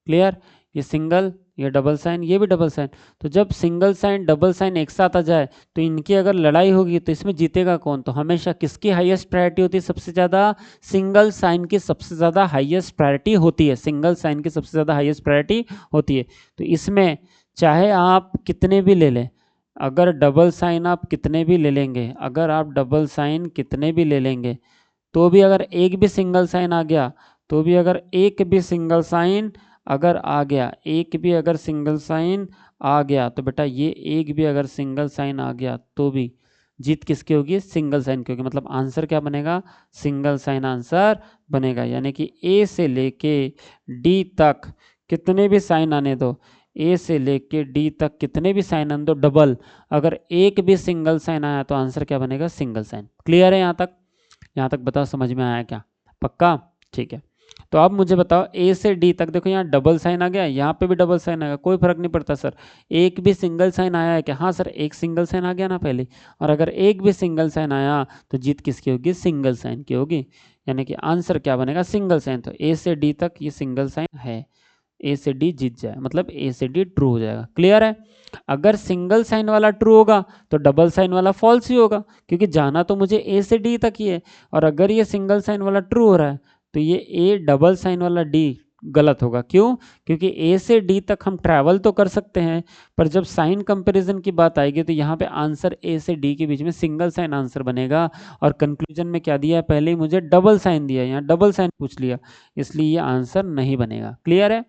Speaker 1: क्लियर? ये सिंगल, ये डबल साइन, ये भी डबल साइन। तो जब सिंगल साइन डबल साइन एक साथ आ जाए, तो इनकी अगर लड़ाई होगी तो इसमें जीतेगा कौन? तो हमेशा किसकी हाईएस्ट प्रायोरिटी होती है सबसे ज़्यादा? सिंगल साइन की सबसे ज़्यादा हाईएस्ट प्रायोरिटी होती है। सिंगल साइन की सबसे ज़्यादा हाईएस्ट प्रायोरिटी होती है। तो इसमें चाहे आप कितने भी ले लें, अगर डबल साइन आप कितने भी ले लेंगे, अगर आप डबल साइन कितने भी ले लेंगे, तो भी अगर एक भी सिंगल साइन आ गया, तो भी अगर एक भी सिंगल साइन अगर आ गया, एक भी अगर सिंगल साइन आ गया, तो बेटा ये एक भी अगर सिंगल साइन आ गया तो भी जीत किसकी होगी, सिंगल साइन की होगी। मतलब आंसर क्या बनेगा, सिंगल साइन आंसर बनेगा। यानी कि ए से लेके डी तक कितने भी साइन आने दो, ए से लेके डी तक कितने भी साइन आने दो डबल, अगर एक भी सिंगल साइन आया तो आंसर क्या बनेगा, सिंगल साइन। क्लियर है यहाँ तक? यहाँ तक बताओ समझ में आया क्या, पक्का? ठीक है। तो अब मुझे बताओ ए से डी तक, देखो यहाँ डबल साइन आ गया, यहाँ पे भी डबल साइन आ गया, कोई फर्क नहीं पड़ता सर। एक भी सिंगल साइन आया है क्या, हाँ सर एक सिंगल साइन आ गया ना पहले, और अगर एक भी सिंगल साइन आया तो जीत किसकी होगी, सिंगल साइन की होगी। यानी कि आंसर क्या बनेगा, सिंगल साइन। तो ए से डी तक ये सिंगल साइन है, ए से डी जीत जाए, मतलब ए से डी ट्रू हो जाएगा। क्लियर है? अगर सिंगल साइन वाला ट्रू होगा तो डबल साइन वाला फॉल्स ही होगा, क्योंकि जाना तो मुझे ए से डी तक ही है। और अगर ये सिंगल साइन वाला ट्रू हो रहा है तो ये ए डबल साइन वाला डी गलत होगा। क्यों? क्योंकि ए से डी तक हम ट्रैवल तो कर सकते हैं, पर जब साइन कंपैरिजन की बात आएगी तो यहाँ पे आंसर ए से डी के बीच में सिंगल साइन आंसर बनेगा। और कंक्लूजन में क्या दिया है, पहले ही मुझे डबल साइन दिया है, यहाँ डबल साइन पूछ लिया, इसलिए ये आंसर नहीं बनेगा। क्लियर है?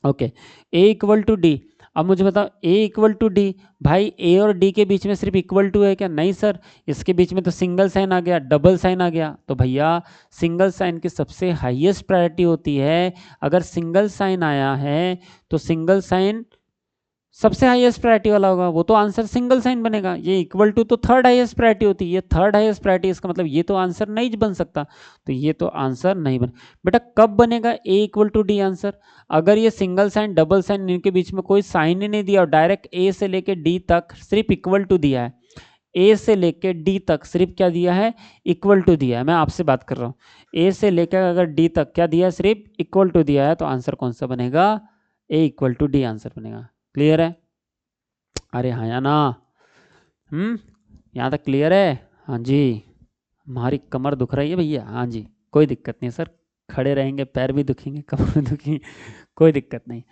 Speaker 1: Okay, A equal to D. अब मुझे बताओ ए इक्वल टू डी, भाई ए और डी के बीच में सिर्फ इक्वल टू है क्या, नहीं सर, इसके बीच में तो सिंगल साइन आ गया, डबल साइन आ गया। तो भैया सिंगल साइन की सबसे हाईएस्ट प्रायोरिटी होती है। अगर सिंगल साइन आया है तो सिंगल साइन सबसे हाईएस्ट प्रायोरिटी वाला होगा, वो तो आंसर सिंगल साइन बनेगा। ये इक्वल टू तो थर्ड हाईएस्ट प्रायोरिटी होती है, ये थर्ड हाईएस्ट प्रायोरिटी, इसका मतलब ये तो आंसर नहीं बन सकता, तो ये तो आंसर नहीं बने। बेटा कब बनेगा ए इक्वल टू डी आंसर, अगर ये सिंगल साइन डबल साइन इनके बीच में कोई साइन ही नहीं दिया और डायरेक्ट ए से लेके डी तक सिर्फ इक्वल टू दिया है, ए से लेके डी तक सिर्फ क्या दिया है, इक्वल टू दिया है। मैं आपसे बात कर रहा हूँ, ए से लेकर अगर डी तक क्या दिया है, सिर्फ इक्वल टू दिया है, तो आंसर कौन सा बनेगा, ए इक्वल टू डी आंसर बनेगा। क्लियर है? अरे हाँ या ना, यहाँ तक क्लियर है? हाँ जी। हमारी कमर दुख रही है भैया, हाँ जी, कोई दिक्कत नहीं सर, खड़े रहेंगे पैर भी दुखेंगे कमर भी दुखेंगे, कोई दिक्कत नहीं,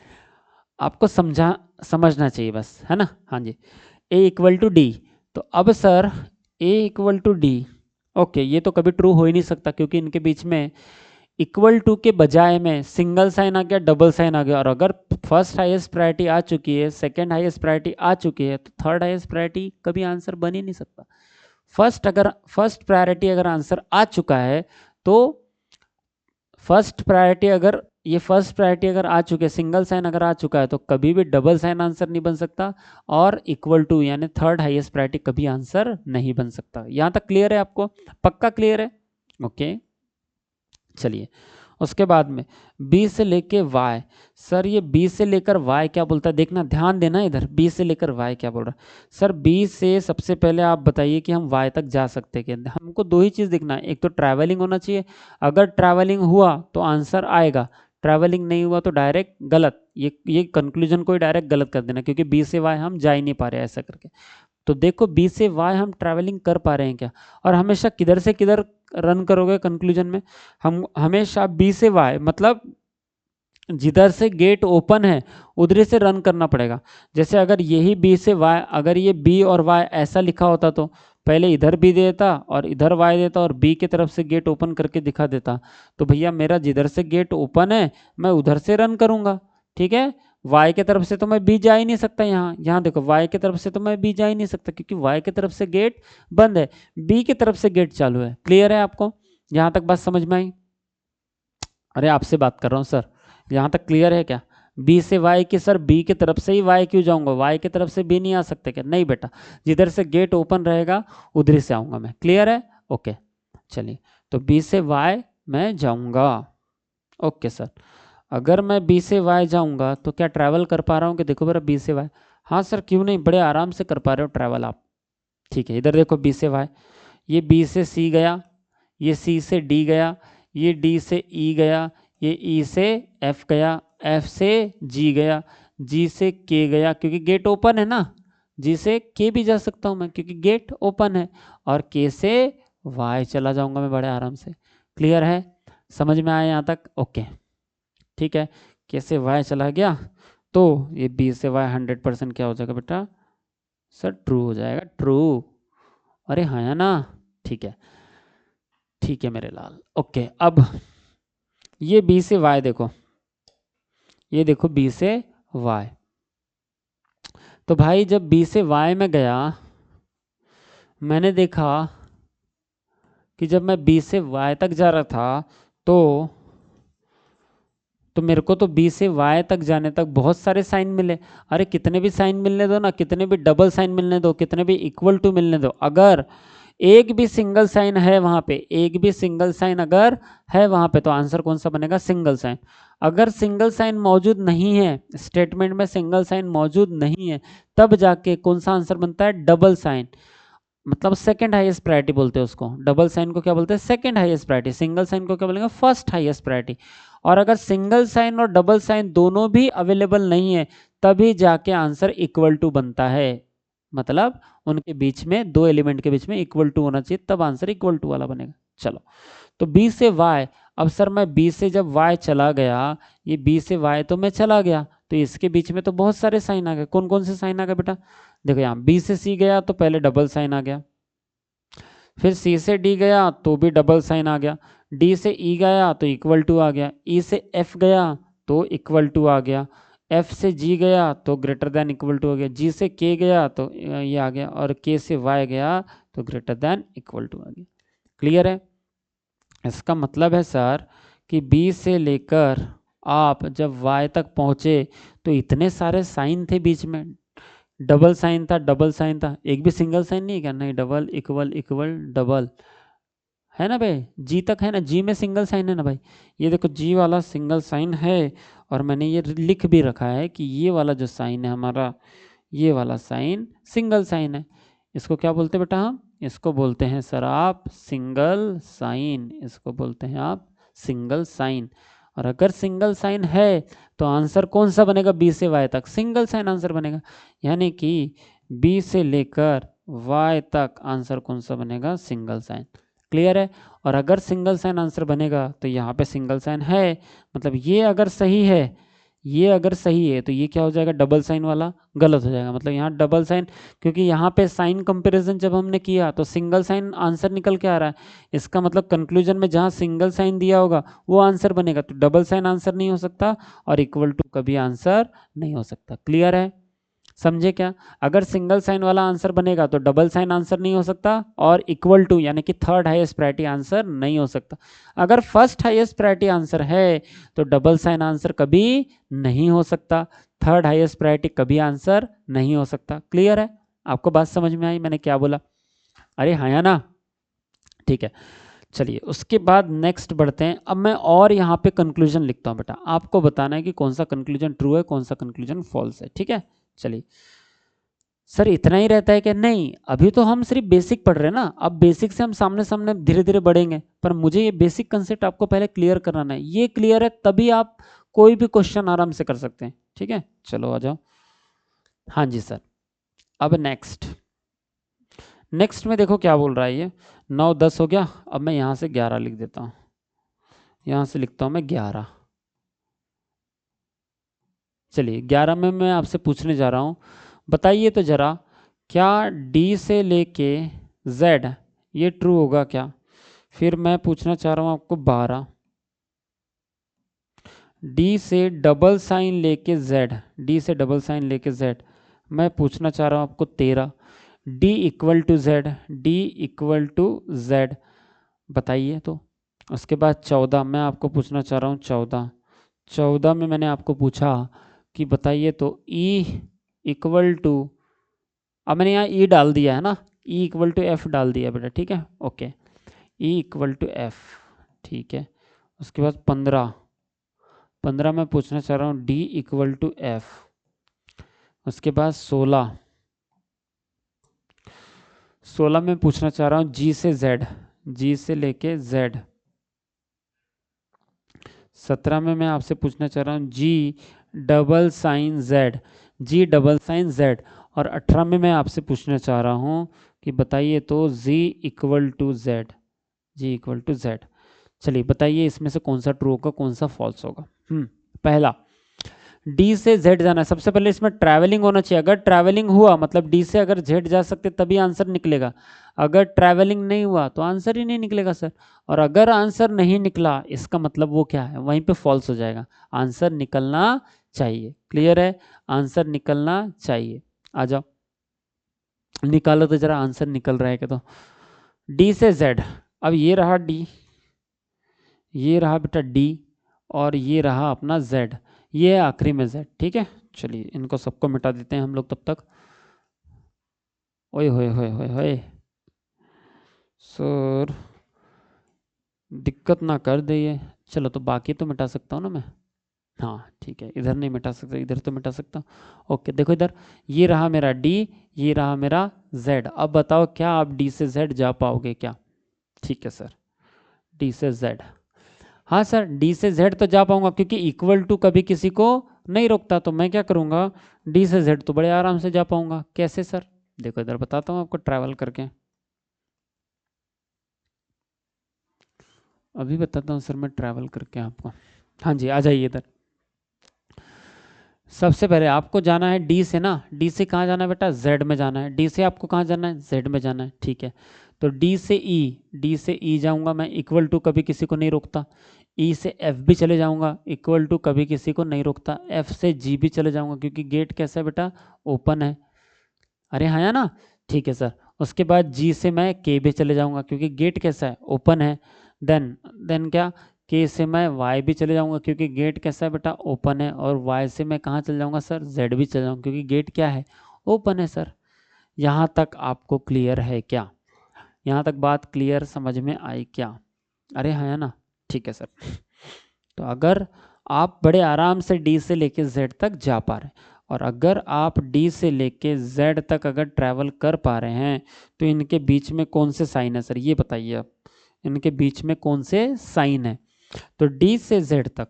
Speaker 1: आपको समझना चाहिए बस, है ना? हाँ जी, ए इक्वल टू डी। तो अब sir A equal to D, okay, ये तो कभी ट्रू हो ही नहीं सकता, क्योंकि इनके बीच में इक्वल टू के बजाय में सिंगल साइन आ गया, डबल साइन आ गया। और अगर फर्स्ट हाईएस्ट प्रायोरिटी आ चुकी है, सेकंड हाईएस्ट प्रायोरिटी आ चुकी है, तो थर्ड हाईएस्ट प्रायोरिटी कभी आंसर बन ही नहीं सकता। फर्स्ट प्रायोरिटी अगर आंसर आ चुका है तो फर्स्ट प्रायोरिटी अगर आ चुके, सिंगल साइन अगर आ चुका है, तो कभी भी डबल साइन आंसर नहीं बन सकता, और इक्वल टू यानी थर्ड हाईएस्ट प्रायोरिटी कभी आंसर नहीं बन सकता। यहाँ तक क्लियर है आपको, पक्का क्लियर है? ओके, चलिए उसके बाद में b से लेके y, सर ये b से लेकर y क्या बोलता है, देखना ध्यान देना इधर, b से लेकर y क्या बोल रहा है। सर b से सबसे पहले आप बताइए कि हम y तक जा सकते हैं क्या। हमको दो ही चीज़ देखना है, एक तो ट्रैवलिंग होना चाहिए, अगर ट्रैवलिंग हुआ तो आंसर आएगा, ट्रैवलिंग नहीं हुआ तो डायरेक्ट गलत, ये कंक्लूजन को ही डायरेक्ट गलत कर देना, क्योंकि b से y हम जा ही नहीं पा रहे ऐसा करके। तो देखो b से y हम ट्रैवलिंग कर पा रहे हैं क्या, और हमेशा किधर से किधर रन करोगे कंक्लूजन में, हम हमेशा b से y मतलब जिधर से गेट ओपन है उधर से रन करना पड़ेगा। जैसे अगर यही b से y, अगर ये b और y ऐसा लिखा होता तो पहले इधर b देता और इधर y देता और b की तरफ से गेट ओपन करके दिखा देता, तो भैया मेरा जिधर से गेट ओपन है मैं उधर से रन करूंगा, ठीक है। y की तरफ से तो मैं b जा ही नहीं सकता, यहाँ देखो y की तरफ से तो मैं b जा ही नहीं सकता, क्योंकि y की तरफ से गेट बंद है, b की तरफ से गेट चालू है। क्लियर है आपको? यहाँ तक बात समझ में आई? अरे आपसे बात कर रहा हूँ सर, यहाँ तक क्लियर है क्या? b से y की, सर b की तरफ से ही y क्यों जाऊंगा, y की तरफ से b नहीं आ सकते क्या? नहीं बेटा, जिधर से गेट ओपन रहेगा उधर से आऊंगा मैं। क्लियर है? ओके, चलिए, तो b से y मैं जाऊंगा। ओके सर, अगर मैं b से y जाऊंगा तो क्या ट्रैवल कर पा रहा हूँ कि, देखो मेरा b से y, हाँ सर क्यों नहीं, बड़े आराम से कर पा रहे हो ट्रैवल आप। ठीक है, इधर देखो b से y, ये b से c गया, ये c से d गया, ये d से e गया, ये e से f गया, f से g गया, g से k गया, क्योंकि गेट ओपन है ना, g से k भी जा सकता हूँ मैं क्योंकि गेट ओपन है, और k से y चला जाऊंगा मैं बड़े आराम से। क्लियर है? समझ में आया यहाँ तक? ओके, ठीक है, k से y चला गया, तो ये b से y 100% क्या हो जाएगा बेटा, सर ट्रू हो जाएगा, ट्रू। अरे हाँ या ना? ठीक है, ठीक है मेरे लाल। ओके, अब ये b से y देखो, ये देखो b से y, तो भाई जब b से y में गया, मैंने देखा कि जब मैं बी से वाई तक जा रहा था तो मेरे को तो बी से वाई तक जाने तक बहुत सारे साइन मिले। अरे कितने भी साइन मिलने दो ना, कितने भी डबल साइन मिलने दो, कितने भी इक्वल टू मिलने दो, अगर एक भी सिंगल साइन है वहां पे, एक भी सिंगल साइन अगर है वहां पे, तो आंसर कौन सा बनेगा? Single sign. अगर सिंगल साइन मौजूद नहीं है, स्टेटमेंट में सिंगल साइन मौजूद नहीं है, तब जाके कौन सा आंसर बनता है? Double sign. मतलब सेकंड हाईएस्ट प्रायोरिटी बोलते हैं उसको। डबल साइन को क्या बोलते हैं? Second highest priority. Single sign को क्या बोलेंगे? First highest priority. और अगर सिंगल साइन और डबल साइन दोनों भी अवेलेबल नहीं है, तभी जाके आंसर इक्वल टू बनता है। मतलब उनके बीच में, दो एलिमेंट के बीच में इक्वल टू होना चाहिए, तब आंसर इक्वल टू वाला बनेगा। चलो, तो बी से वाई। अब सर मैं बी से जब वाई चला गया, ये बी से वाई तो मैं चला गया, तो इसके बीच में तो बहुत सारे साइन आ गए। कौन कौन से साइन आ गए बेटा? देखो यहाँ बी से सी गया तो पहले डबल साइन आ गया, फिर सी से डी गया तो भी डबल साइन आ गया, डी से ई गया तो इक्वल टू आ गया, ई से एफ गया तो इक्वल टू आ गया, एफ से जी गया तो ग्रेटर देन इक्वल टू आ गया, जी से के गया तो ये आ गया, और के से वाई गया तो ग्रेटर देन इक्वल टू आ गया। क्लियर है? इसका मतलब है सर कि बी से लेकर आप जब वाई तक पहुंचे तो इतने सारे साइन थे बीच में। डबल साइन था, डबल साइन था, एक भी सिंगल साइन नहीं है क्या? नहीं, डबल इक्वल इक्वल डबल है ना भाई। जी तक है ना, जी में सिंगल साइन है ना भाई। ये देखो जी वाला सिंगल साइन है, और मैंने ये लिख भी रखा है कि ये वाला जो साइन है हमारा, ये वाला साइन सिंगल साइन है। इसको क्या बोलते हैं बेटा? हम इसको बोलते हैं सर आप सिंगल साइन। इसको बोलते हैं आप सिंगल साइन। और अगर सिंगल साइन है तो आंसर कौन सा बनेगा? बी से वाई तक सिंगल साइन आंसर बनेगा। यानी कि बी से लेकर वाई तक आंसर कौन सा बनेगा? Single sign. क्लियर है? और अगर सिंगल साइन आंसर बनेगा तो यहाँ पे सिंगल साइन है, मतलब ये अगर सही है, ये अगर सही है तो ये क्या हो जाएगा? डबल साइन वाला गलत हो जाएगा। मतलब यहाँ डबल साइन, क्योंकि यहाँ पे साइन कंपैरिजन जब हमने किया तो सिंगल साइन आंसर निकल के आ रहा है। इसका मतलब कंक्लूजन में जहाँ सिंगल साइन दिया होगा वो आंसर बनेगा, तो डबल साइन आंसर नहीं हो सकता, और इक्वल टू कभी आंसर नहीं हो सकता। क्लियर है? समझे क्या? अगर सिंगल साइन वाला आंसर बनेगा तो डबल साइन आंसर नहीं हो सकता, और इक्वल टू यानी कि थर्ड हाईएस्ट प्रायोरिटी आंसर नहीं हो सकता। अगर फर्स्ट हाईएस्ट प्रायोरिटी आंसर है तो डबल साइन आंसर कभी नहीं हो सकता, थर्ड हाईएस्ट प्रायोरिटी कभी आंसर नहीं हो सकता। क्लियर है? आपको बात समझ में आई मैंने क्या बोला? अरे हाँ या ना? ठीक है, चलिए उसके बाद नेक्स्ट बढ़ते हैं। अब मैं और यहाँ पे कंक्लूजन लिखता हूँ बेटा, आपको बताना है कि कौन सा कंक्लूजन ट्रू है, कौन सा कंक्लूजन फॉल्स है। ठीक है, चलिए। सर इतना ही रहता है क्या? नहीं, अभी तो हम सिर्फ बेसिक पढ़ रहे हैं ना, अब बेसिक से हम सामने सामने धीरे धीरे बढ़ेंगे, पर मुझे ये बेसिक कंसेप्ट आपको पहले क्लियर कराना है। ये क्लियर है तभी आप कोई भी क्वेश्चन आराम से कर सकते हैं। ठीक है, चलो आ जाओ। हाँ जी सर। अब नेक्स्ट, नेक्स्ट में देखो क्या बोल रहा है ये। 9 10 हो गया, अब मैं यहाँ से 11 लिख देता हूँ, यहाँ से लिखता हूँ मैं 11। चलिए 11 में मैं आपसे पूछने जा रहा हूँ, बताइए तो जरा, क्या डी से लेके जेड ये ट्रू होगा क्या? फिर मैं पूछना चाह रहा हूँ आपको 12, डी से डबल साइन लेके जेड, डी से डबल साइन लेके जेड, मैं पूछना चाह रहा हूँ आपको 13, D equal to Z, D equal to Z, बताइए तो। उसके बाद 14 मैं आपको पूछना चाह रहा हूँ 14, 14 में मैंने आपको पूछा कि बताइए तो ई इक्वल टू, अब मैंने यहाँ ई डाल दिया है ना, ई इक्वल टू एफ डाल दिया बेटा। ठीक है, okay, E equal to F, ठीक है। उसके बाद 15, 15 में पूछना चाह रहा हूँ डी इक्वल टू एफ। उसके बाद 16, 16 में पूछना चाह रहा हूँ जी से जेड, जी से लेके जेड। 17 में मैं आपसे पूछना चाह रहा हूँ जी डबल साइन जेड, जी डबल साइन जेड। और 18 में मैं आपसे पूछना चाह रहा हूँ कि बताइए तो G equal to Z, G equal to Z. चलिए बताइए इसमें से कौन सा ट्रू होगा, कौन सा फॉल्स होगा। पहला, डी से जेड जाना है, सबसे पहले इसमें ट्रैवलिंग होना चाहिए। अगर ट्रैवलिंग हुआ मतलब डी से अगर जेड जा सकते तभी आंसर निकलेगा, अगर ट्रैवलिंग नहीं हुआ तो आंसर ही नहीं निकलेगा सर। और अगर आंसर नहीं निकला इसका मतलब वो क्या है, वहीं पे फॉल्स हो जाएगा। आंसर निकलना चाहिए। क्लियर है? आंसर निकलना चाहिए। आ जाओ, निकालो तो जरा आंसर निकल रहा है क्या। तो डी से जेड, अब ये रहा डी, ये रहा बेटा डी, और ये रहा अपना जेड, ये है आखिरी में जेड। ठीक है, चलिए इनको सबको मिटा देते हैं हम लोग तब तक। ओए होए होए होए होए सर, दिक्कत ना कर दे ये। चलो तो बाकी तो मिटा सकता हूँ ना मैं। हाँ ठीक है, इधर नहीं मिटा सकता, इधर तो मिटा सकता हूँ। ओके देखो इधर, ये रहा मेरा डी, ये रहा मेरा जेड। अब बताओ क्या आप डी से जेड जा पाओगे क्या। ठीक है सर, डी से जेड, हाँ सर डी से जेड तो जा पाऊंगा, क्योंकि इक्वल टू कभी किसी को नहीं रोकता। तो मैं क्या करूंगा, डी से जेड तो बड़े आराम से जा पाऊंगा। कैसे सर, देखो इधर बताता हूँ आपको ट्रैवल करके। अभी बताता हूँ सर मैं ट्रैवल करके आपको। हाँ जी, आ जाइए इधर। सबसे पहले आपको जाना है डी से ना, डी से कहाँ जाना है बेटा, जेड में जाना है। डी से आपको कहाँ जाना है, जेड में जाना है। ठीक है, तो डी से ई, डी से ई जाऊंगा मैं, इक्वल टू कभी किसी को नहीं रोकता। ई से एफ भी चले जाऊंगा, इक्वल टू कभी किसी को नहीं रोकता। एफ से जी भी चले जाऊंगा, क्योंकि गेट कैसा है बेटा, ओपन है। अरे हाँ या ना, ठीक है सर। उसके बाद जी से मैं के भी चले जाऊंगा, क्योंकि गेट कैसा है, ओपन है। देन क्या, के से मैं वाई भी चले जाऊंगा, क्योंकि गेट कैसा है बेटा, ओपन है। और वाई से मैं कहाँ चले जाऊंगा सर, जेड भी चले जाऊंगा, क्योंकि गेट क्या है, ओपन है सर। यहाँ तक आपको क्लियर है क्या, यहाँ तक बात क्लियर समझ में आई क्या। अरे हाँ या ना, ठीक है सर। तो अगर आप बड़े आराम से डी से लेके जेड तक जा पा रहे हैं, और अगर आप डी से लेके जेड तक अगर ट्रैवल कर पा रहे हैं, तो इनके बीच में कौन से साइन है सर, ये बताइए आप। इनके बीच में कौन से साइन है। तो डी से जेड तक,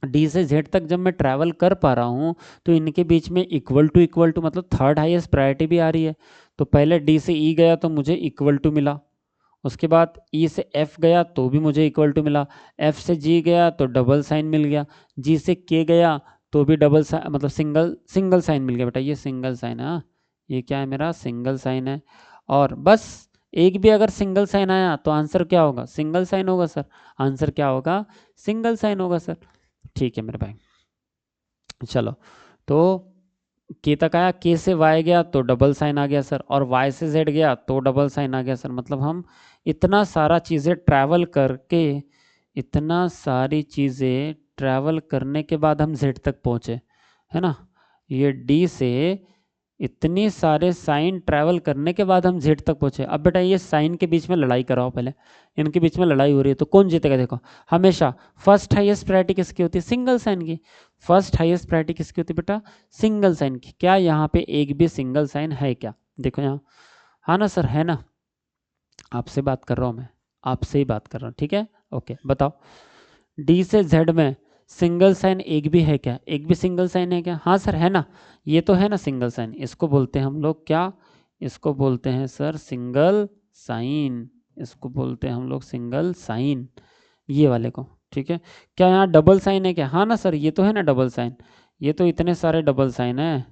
Speaker 1: डी से जेड तक जब मैं ट्रैवल कर पा रहा हूँ, तो इनके बीच में इक्वल टू मतलब थर्ड हाईएस्ट प्रायोरिटी भी आ रही है। तो पहले डी से ई गया तो मुझे इक्वल टू मिला, उसके बाद ई से एफ गया तो भी मुझे इक्वल टू मिला, एफ से जी गया तो डबल साइन मिल गया, जी से के गया तो भी डबल साइन मतलब सिंगल सिंगल साइन मिल गया बेटा, ये सिंगल साइन है। हाँ, ये क्या है मेरा सिंगल साइन है। और बस एक भी अगर सिंगल साइन आया तो आंसर क्या होगा, सिंगल साइन होगा सर। आंसर क्या होगा, सिंगल साइन होगा सर। ठीक है मेरे भाई, चलो। तो के तक आया, के से वाई गया तो डबल साइन आ गया सर, और वाई से जेड गया तो डबल साइन आ गया सर। मतलब हम इतना सारा चीज़ें ट्रैवल करके, इतना सारी चीज़ें ट्रैवल करने के बाद हम जेड तक पहुँचे, है ना। ये डी से इतनी सारे साइन ट्रैवल करने के बाद हम जेड तक पहुँचे। अब बेटा ये साइन के बीच में लड़ाई कराओ पहले, इनके बीच में लड़ाई हो रही है तो कौन जीतेगा। देखो हमेशा फर्स्ट हाईएस्ट प्रायोरिटी किसकी होती है, सिंगल साइन की। फर्स्ट हाईएस्ट प्रायोरिटी किसकी होती है बेटा, सिंगल साइन की। क्या यहाँ पे एक भी सिंगल साइन है क्या, देखो यहाँ, हाँ ना सर, है ना। आपसे बात कर रहा हूँ मैं, आपसे ही बात कर रहा हूँ, ठीक है। ओके बताओ, डी से जेड में सिंगल साइन एक भी है क्या, एक भी सिंगल साइन है क्या, हाँ सर है ना। ये तो है ना सिंगल साइन, इसको बोलते हैं हम लोग क्या, इसको बोलते हैं सर सिंगल साइन, इसको बोलते हैं हम लोग सिंगल साइन, ये वाले को। ठीक है, क्या यहाँ डबल साइन है क्या, हाँ ना सर, ये तो है ना डबल साइन, ये तो इतने सारे डबल साइन है,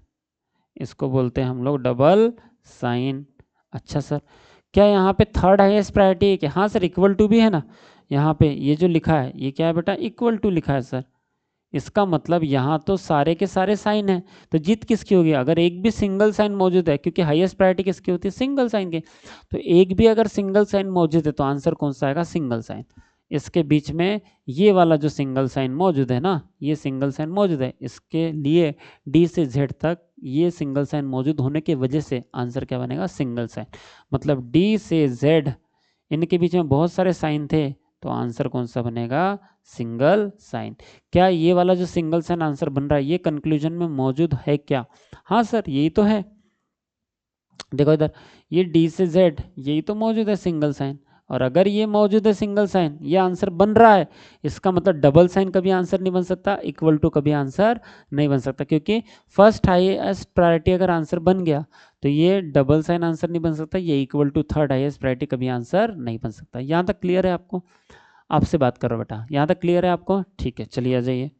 Speaker 1: इसको बोलते हैं हम लोग डबल साइन। अच्छा सर, क्या यहाँ पे थर्ड हाईएस्ट प्रायोरिटी है क्या, हाँ सर, इक्वल टू भी है ना। यहाँ पे ये जो लिखा है ये क्या है बेटा, इक्वल टू लिखा है सर। इसका मतलब यहाँ तो सारे के सारे साइन हैं, तो जीत किसकी होगी, अगर एक भी सिंगल साइन मौजूद है, क्योंकि हाईएस्ट प्रायोरिटी किसकी होती है, सिंगल साइन की। तो एक भी अगर सिंगल साइन मौजूद है तो आंसर कौन सा आएगा, सिंगल साइन। इसके बीच में ये वाला जो सिंगल साइन मौजूद है ना, ये सिंगल साइन मौजूद है, इसके लिए डी से जेड तक ये सिंगल साइन मौजूद होने की वजह से आंसर क्या बनेगा, सिंगल साइन। मतलब डी से जेड इनके बीच में बहुत सारे साइन थे, तो आंसर कौन सा बनेगा, सिंगल साइन। क्या ये वाला जो सिंगल साइन आंसर बन रहा है ये कंक्लूजन में मौजूद है क्या, हाँ सर यही तो है। देखो इधर, ये डी से जेड यही तो मौजूद है सिंगल साइन, और अगर ये मौजूद है सिंगल साइन, ये आंसर बन रहा है, इसका मतलब डबल साइन कभी आंसर नहीं बन सकता, इक्वल टू कभी आंसर नहीं बन सकता, क्योंकि फर्स्ट हाईएस्ट प्रायोरिटी अगर आंसर बन गया तो ये डबल साइन आंसर नहीं बन सकता, ये equal to third highest priority कभी आंसर नहीं बन सकता। यहाँ तक क्लियर है आपको, आपसे बात कर रहा हूँ बेटा, यहाँ तक क्लियर है आपको, ठीक है चलिए आ जाइए,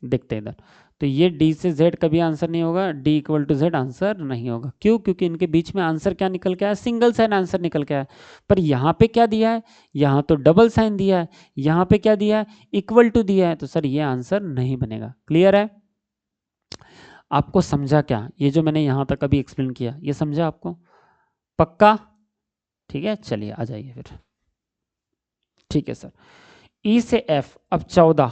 Speaker 1: देखते हैं इधर। तो ये डी से जेड कभी आंसर नहीं होगा, D equal to Z answer नहीं होगा, क्यों, क्योंकि इनके बीच में आंसर क्या निकल के आया, सिंगल साइन आंसर निकल के आया। पर यहाँ पे क्या दिया है, यहाँ तो डबल साइन दिया है, यहाँ पे क्या दिया है, इक्वल टू दिया है, तो सर ये आंसर नहीं बनेगा। क्लियर है। आपको समझा क्या? ये जो मैंने यहाँ तक अभी एक्सप्लेन किया, ये समझा आपको? पक्का? ठीक है, चलिए आ जाइए फिर। ठीक है सर, ई से एफ, अब 14,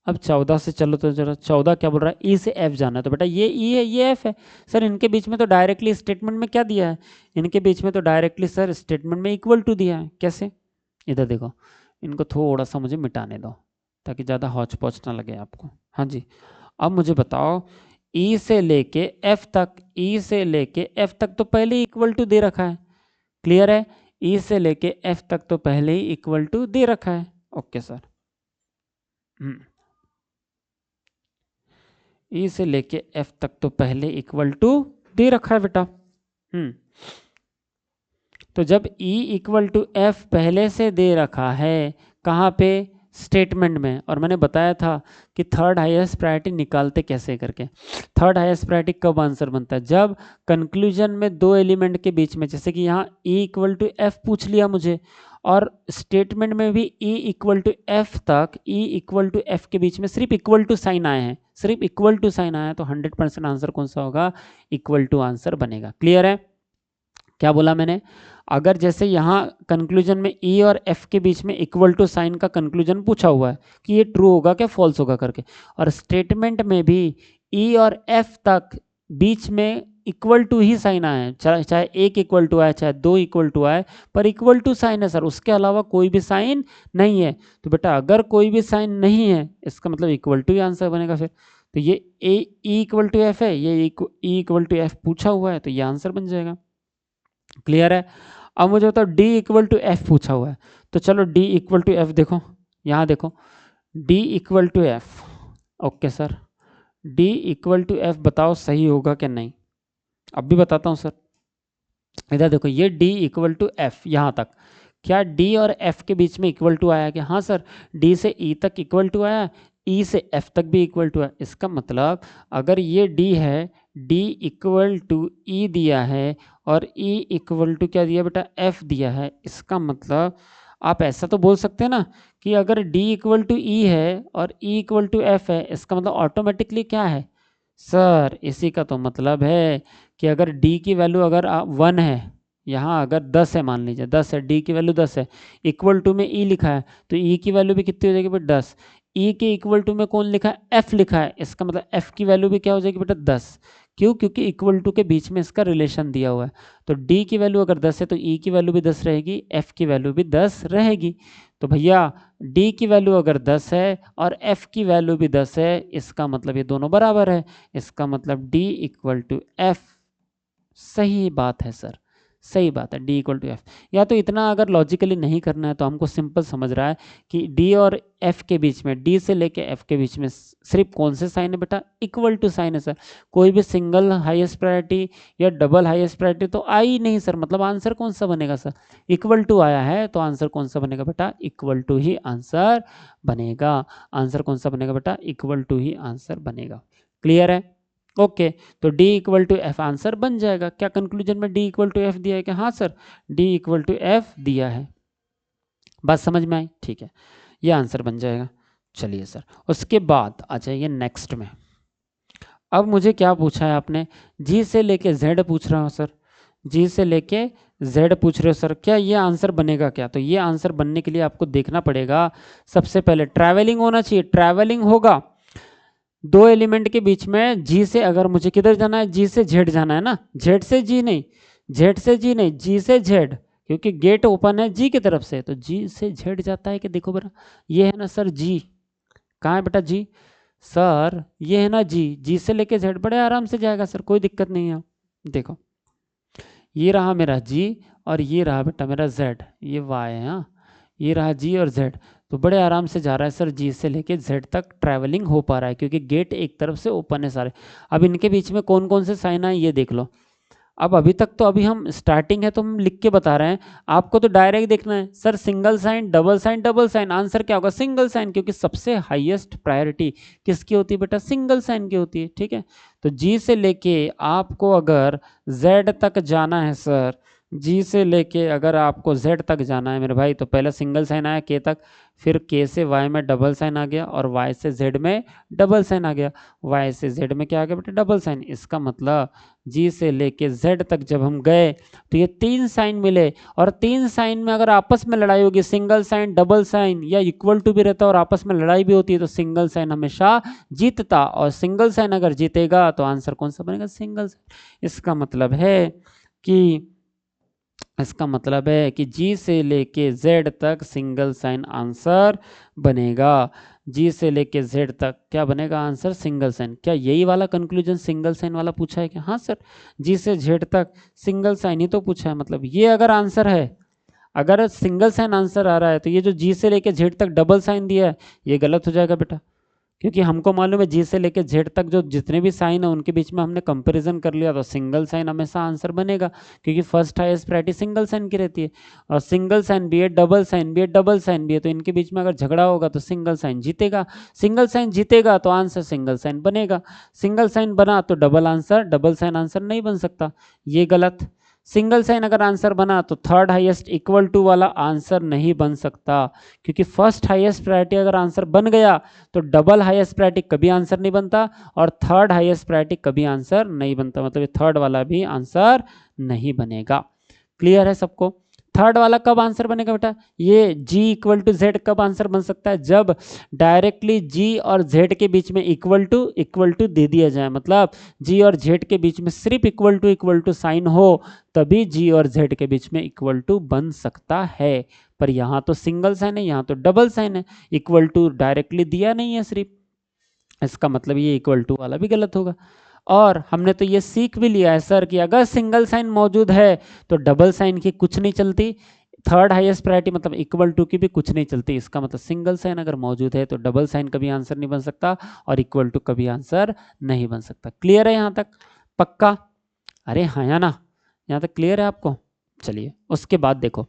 Speaker 1: अब 14 से चलो तो जरा 14 क्या बोल रहा है, ई से एफ जाना है, तो बेटा ये ई है, ये एफ है। सर इनके बीच में तो डायरेक्टली स्टेटमेंट में क्या दिया है, इनके बीच में तो डायरेक्टली सर स्टेटमेंट में इक्वल टू दिया है। कैसे? इधर देखो, इनको थोड़ा सा मुझे मिटाने दो ताकि ज़्यादा हौच पौच ना लगे आपको। हाँ जी, अब मुझे बताओ, ई से लेके एफ तक, ई से लेके एफ तक तो पहले ही इक्वल टू दे रखा है, क्लियर है? ई से लेके एफ तक तो पहले ही इक्वल टू दे रखा है। ओके सर, ई से लेके एफ तक तो पहले इक्वल टू दे रखा है बेटा। तो जब ई इक्वल टू एफ पहले से दे रखा है, कहाँ पे? स्टेटमेंट में। और मैंने बताया था कि थर्ड हाईएस्ट प्रायोरिटी निकालते कैसे करके। थर्ड हाईएस्ट प्रायोरिटी कब आंसर बनता है? जब कंक्लूजन में दो एलिमेंट के बीच में, जैसे कि यहाँ ई इक्वल टू एफ पूछ लिया मुझे, और स्टेटमेंट में भी ई इक्वल टू एफ तक, ई इक्वल टू एफ के बीच में सिर्फ इक्वल टू साइन आए हैं, सिर्फ इक्वल टू साइन आया है, तो 100% आंसर कौन सा होगा? इक्वल टू आंसर बनेगा। क्लियर है? क्या बोला मैंने? अगर जैसे यहाँ कंक्लूजन में ई और एफ के बीच में इक्वल टू साइन का कंक्लूजन पूछा हुआ है कि ये ट्रू होगा क्या फॉल्स होगा करके, और स्टेटमेंट में भी ई और एफ तक बीच में इक्वल टू ही साइन आए हैं, चाहे एक इक्वल टू आए चाहे दो इक्वल टू आए, पर इक्वल टू साइन है सर, उसके अलावा कोई भी साइन नहीं है। तो बेटा अगर कोई भी साइन नहीं है, इसका मतलब इक्वल टू ही आंसर बनेगा फिर। तो ये ए ई इक्वल टू एफ है, ये ई इक्वल टू एफ पूछा हुआ है, तो ये आंसर बन जाएगा। क्लियर है? अब मुझे बताओ डी इक्वल टू एफ पूछा हुआ है, तो चलो डी इक्वल टू एफ देखो, यहाँ देखो D equal to F. Okay sir, D equal to F बताओ सही होगा क्या नहीं? अब भी बताता हूँ सर, इधर देखो ये डी इक्वल टू एफ यहाँ तक, क्या डी और एफ के बीच में इक्वल टू आया क्या? हाँ सर, डी से ई तक इक्वल टू आया, ई से एफ तक भी इक्वल टू है। इसका मतलब अगर ये डी है, डी इक्वल टू ई दिया है, और ई इक्वल टू क्या दिया बेटा? एफ दिया है। इसका मतलब आप ऐसा तो बोल सकते हैं ना कि अगर डी इक्वल टू ई है और ई इक्वल टू एफ है, इसका मतलब ऑटोमेटिकली क्या है सर? इसी का तो मतलब है कि अगर डी की वैल्यू अगर 1 है, यहाँ अगर 10 है, मान लीजिए 10 है, डी की वैल्यू 10 है, इक्वल टू में ई लिखा है, तो ई की वैल्यू भी कितनी हो जाएगी बेटा? 10। ई के इक्वल टू में कौन लिखा है? एफ लिखा है, इसका मतलब एफ की वैल्यू भी क्या हो जाएगी बेटा? 10। क्यों? क्योंकि इक्वल टू के बीच में इसका रिलेशन दिया हुआ है। तो डी की वैल्यू अगर 10 है तो ई की वैल्यू भी 10 रहेगी, एफ की वैल्यू भी 10 रहेगी। तो भैया डी की वैल्यू अगर 10 है और एफ की वैल्यू भी 10 है, इसका मतलब ये दोनों बराबर है, इसका मतलब डी इक्वल टू एफ। सही बात है सर, सही बात है, डी इक्वल टू एफ। या तो इतना अगर लॉजिकली नहीं करना है तो हमको सिंपल समझ रहा है कि डी और एफ के बीच में, डी से लेके एफ के बीच में सिर्फ कौन से साइन है बेटा? इक्वल टू साइन है सर। कोई भी सिंगल हाईएस्ट प्रायोरिटी या डबल हाईएस्ट प्रायोरिटी तो आई ही नहीं सर, मतलब आंसर कौन सा बनेगा सर? इक्वल टू आया है तो आंसर कौन सा बनेगा बेटा? इक्वल टू ही आंसर बनेगा। आंसर कौन सा बनेगा बेटा? इक्वल टू ही आंसर बनेगा। क्लियर है? ओके, तो D equal to F answer बन जाएगा। क्या कंक्लूजन में D इक्वल टू एफ दिया है क्या? हाँ sir, D equal to F दिया है। बात समझ में आई? ठीक है, ये आंसर बन जाएगा। चलिए सर, उसके बाद आ जाइए नेक्स्ट में। अब मुझे क्या पूछा है आपने? G से लेके Z पूछ रहा हूँ सर, G से लेके Z पूछ रहे हो सर, क्या ये आंसर बनेगा क्या? तो ये आंसर बनने के लिए आपको देखना पड़ेगा, सबसे पहले ट्रैवलिंग होना चाहिए, ट्रैवलिंग होगा दो एलिमेंट के बीच में। जी से अगर मुझे किधर जाना है? जी से जेड जाना है ना, जेड से जी नहीं, जेड से जी नहीं, जी से जेड, क्योंकि गेट ओपन है जी की तरफ से, तो जी से जेड जाता है कि? देखो बेटा ये है ना सर जी, कहाँ है बेटा जी? सर ये है ना जी, जी से लेके जेड बड़े आराम से जाएगा सर, कोई दिक्कत नहीं है। देखो ये रहा मेरा जी और ये रहा बेटा मेरा जेड, ये वाई है, हाँ ये रहा जी और जेड, तो बड़े आराम से जा रहा है सर, जी से लेके जेड तक ट्रैवलिंग हो पा रहा है क्योंकि गेट एक तरफ से ओपन है सारे। अब इनके बीच में कौन कौन से साइन आए ये देख लो। अब अभी तक तो अभी हम स्टार्टिंग है तो हम लिख के बता रहे हैं, आपको तो डायरेक्ट देखना है sir, single sign double sign double sign, answer क्या होगा? सिंगल साइन, क्योंकि सबसे हाईएस्ट प्रायोरिटी किसकी होती है बेटा? सिंगल साइन की होती है। ठीक है, तो जी से लेके आपको अगर जेड तक जाना है सर, जी से लेके अगर आपको जेड तक जाना है मेरे भाई, तो पहले सिंगल साइन आया के तक, फिर के से वाई में डबल साइन आ गया, और वाई से जेड में डबल साइन आ गया, वाई से जेड में क्या आ गया बेटा, डबल साइन। इसका मतलब जी से लेके जेड तक जब हम गए तो ये 3 साइन मिले, और 3 साइन में अगर आपस में लड़ाई होगी, सिंगल साइन डबल साइन या इक्वल टू भी रहता है और आपस में लड़ाई भी होती है, तो सिंगल साइन हमेशा जीतता, और सिंगल साइन अगर जीतेगा तो आंसर कौन सा बनेगा, सिंगल साइन। इसका मतलब है कि जी से लेके जेड तक सिंगल साइन आंसर बनेगा। जी से लेके जेड तक क्या बनेगा आंसर, सिंगल साइन। क्या यही वाला कंक्लूजन सिंगल साइन वाला पूछा है क्या? हाँ सर, जी से जेड तक सिंगल साइन ही तो पूछा है। मतलब ये अगर आंसर है, अगर सिंगल साइन आंसर आ रहा है, तो ये जो जी से लेके जेड तक डबल साइन दिया है ये गलत हो जाएगा बेटा, क्योंकि हमको मालूम है जी से लेके जेड तक जो जितने भी साइन है उनके बीच में हमने कंपैरिजन कर लिया, तो सिंगल साइन हमेशा आंसर बनेगा, क्योंकि first highest priority single sign की रहती है, और सिंगल साइन भी है, डबल साइन भी है, डबल साइन भी है, तो इनके बीच में अगर झगड़ा होगा तो सिंगल साइन जीतेगा। सिंगल साइन जीतेगा तो आंसर सिंगल साइन बनेगा। सिंगल साइन बना तो double answer, double sign answer नहीं बन सकता, ये गलत। सिंगल साइन अगर आंसर बना तो थर्ड हाईएस्ट इक्वल टू वाला आंसर नहीं बन सकता, क्योंकि फर्स्ट हाईएस्ट प्रायोरिटी अगर आंसर बन गया तो डबल हाईएस्ट प्रायोरिटी कभी आंसर नहीं बनता, और थर्ड हाईएस्ट प्रायोरिटी कभी आंसर नहीं बनता, मतलब ये थर्ड वाला भी आंसर नहीं बनेगा। क्लियर है सबको? थर्ड वाला कब आंसर बनेगा बेटा, ये g इक्वल टू जेड कब आंसर बन सकता है, जब डायरेक्टली g और z के बीच में इक्वल टू दे दिया जाए, मतलब g और z के बीच में सिर्फ इक्वल टू साइन हो, तभी g और z के बीच में इक्वल टू बन सकता है। पर यहाँ तो सिंगल साइन है, यहाँ तो डबल साइन है, इक्वल टू डायरेक्टली दिया नहीं है सिर्फ, इसका मतलब ये इक्वल टू वाला भी गलत होगा। और हमने तो ये सीख भी लिया है सर कि अगर सिंगल साइन मौजूद है तो डबल साइन की कुछ नहीं चलती, थर्ड हाईएस्ट प्रायोरिटी मतलब इक्वल टू की भी कुछ नहीं चलती। इसका मतलब सिंगल साइन अगर मौजूद है तो डबल साइन कभी आंसर नहीं बन सकता, और इक्वल टू कभी आंसर नहीं बन सकता। क्लियर है यहाँ तक? पक्का? अरे हाँ या ना, यहाँ तक क्लियर है आपको? चलिए उसके बाद देखो,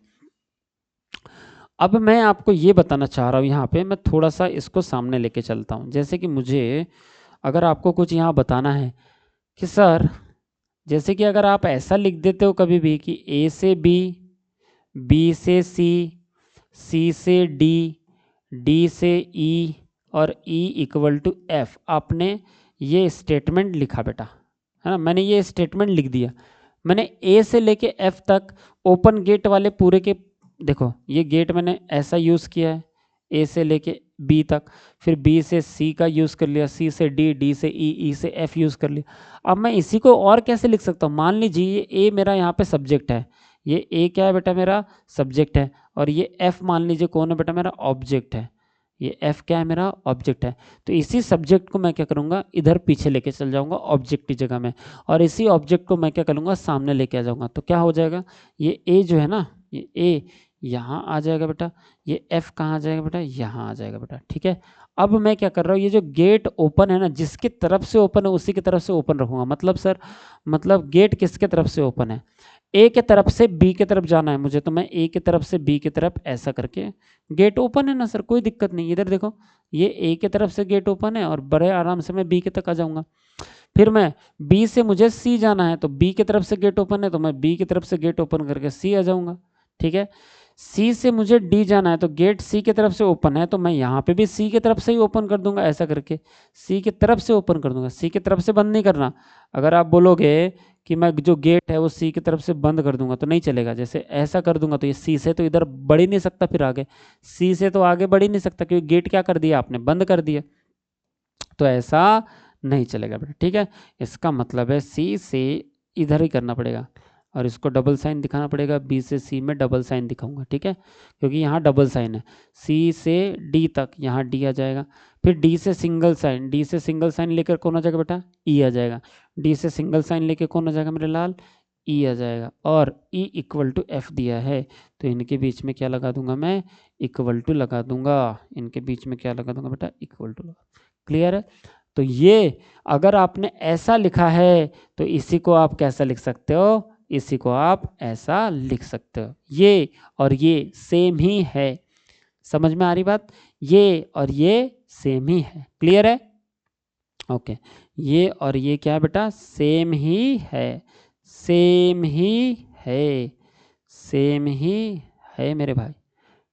Speaker 1: अब मैं आपको ये बताना चाह रहा हूँ, यहाँ पे मैं थोड़ा सा इसको सामने लेके चलता हूँ। जैसे कि मुझे अगर आपको कुछ यहाँ बताना है कि सर, जैसे कि अगर आप ऐसा लिख देते हो कभी भी कि ए से बी, बी से सी, सी से डी, डी से ई, और ई इक्वल टू एफ, आपने ये स्टेटमेंट लिखा बेटा, है ना, मैंने ये स्टेटमेंट लिख दिया। मैंने ए से लेके एफ तक ओपन गेट वाले पूरे के, देखो ये गेट मैंने ऐसा यूज़ किया है ए से लेके बी तक, फिर बी से सी का यूज़ कर लिया, सी से डी, डी से ई, ई से एफ यूज़ कर लिया। अब मैं इसी को और कैसे लिख सकता हूँ, मान लीजिए ये ए मेरा यहाँ पे सब्जेक्ट है, ये ए क्या है बेटा, मेरा सब्जेक्ट है, और ये एफ मान लीजिए कौन है बेटा, मेरा ऑब्जेक्ट है, ये एफ क्या है, मेरा ऑब्जेक्ट है। तो इसी सब्जेक्ट को मैं क्या करूँगा, इधर पीछे लेके चल जाऊँगा ऑब्जेक्ट की जगह में, और इसी ऑब्जेक्ट को मैं क्या करूँगा, सामने लेके आ जाऊँगा। तो क्या हो जाएगा, ये ए जो है ना, ये ए यहाँ आ जाएगा बेटा, ये एफ कहाँ आ जाएगा बेटा, यहाँ आ जाएगा बेटा, ठीक है। अब मैं क्या कर रहा हूँ, ये जो गेट ओपन है ना, जिसकी तरफ से ओपन है उसी की तरफ से ओपन रखूँगा। मतलब सर, मतलब गेट किसके तरफ से ओपन है, ए के तरफ से बी की तरफ जाना है मुझे, तो मैं ए की तरफ से बी की तरफ ऐसा करके, गेट ओपन है ना सर, कोई दिक्कत नहीं। इधर देखो, ये ए की तरफ से गेट ओपन है, और बड़े आराम से मैं बी के तक आ जाऊँगा। फिर मैं बी से मुझे सी जाना है, तो बी की तरफ से गेट ओपन है, तो मैं बी की तरफ से गेट ओपन करके सी आ जाऊँगा, ठीक है। सी से मुझे डी जाना है, तो गेट सी की तरफ से ओपन है, तो मैं यहाँ पे भी सी की तरफ से ही ओपन कर दूंगा, ऐसा करके सी की तरफ से ओपन कर दूंगा, सी की तरफ से बंद नहीं करना। अगर आप बोलोगे कि मैं जो गेट है वो सी की तरफ से बंद कर दूंगा तो नहीं चलेगा। जैसे ऐसा कर दूंगा तो ये सी से तो इधर बढ़ ही नहीं सकता, फिर आगे सी से तो आगे बढ़ ही नहीं सकता, क्योंकि गेट क्या कर दिया आपने, बंद कर दिया, तो ऐसा नहीं चलेगा बेटा, ठीक है। इसका मतलब है सी से इधर ही करना पड़ेगा, और इसको डबल साइन दिखाना पड़ेगा, बी से सी में डबल साइन दिखाऊंगा, ठीक है, क्योंकि यहाँ डबल साइन है। सी से डी तक, यहाँ डी आ जाएगा, फिर डी से सिंगल साइन, डी से सिंगल साइन लेकर कौन आ जाएगा बेटा, ई आ जाएगा, डी से सिंगल साइन लेकर कौन आ जाएगा मेरे लाल, ई आ जाएगा, और ई इक्वल टू एफ दिया है, तो इनके बीच में क्या लगा दूंगा मैं, इक्वल टू लगा दूंगा, इनके बीच में क्या लगा दूंगा बेटा, इक्वल टू लगा। क्लियर है? तो ये अगर आपने ऐसा लिखा है तो इसी को आप कैसा लिख सकते हो, इसी को आप ऐसा लिख सकते हो। ये और ये सेम ही है, समझ में आ रही बात, ये और ये सेम ही है। क्लियर है? ओके, ये और ये क्या है बेटा, सेम ही है, सेम ही है, सेम ही है मेरे भाई,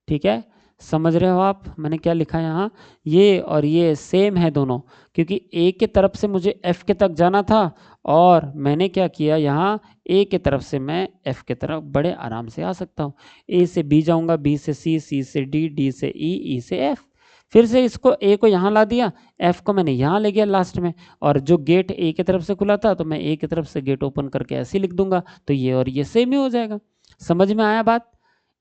Speaker 1: ठीक है। समझ रहे हो आप मैंने क्या लिखा है यहाँ, ये और ये सेम है दोनों, क्योंकि ए के तरफ से मुझे एफ के तक जाना था और मैंने क्या किया यहाँ ए के तरफ से मैं एफ के तरफ बड़े आराम से आ सकता हूँ। ए से बी जाऊंगा, बी से सी, सी से डी, डी से ई, ई से एफ, फिर से इसको ए को यहाँ ला दिया, एफ को मैंने यहाँ ले गया लास्ट में, और जो गेट ए की तरफ से खुला था तो मैं ए की तरफ से गेट ओपन करके ऐसे लिख दूंगा, तो ये और ये सेम ही हो जाएगा। समझ में आया बात?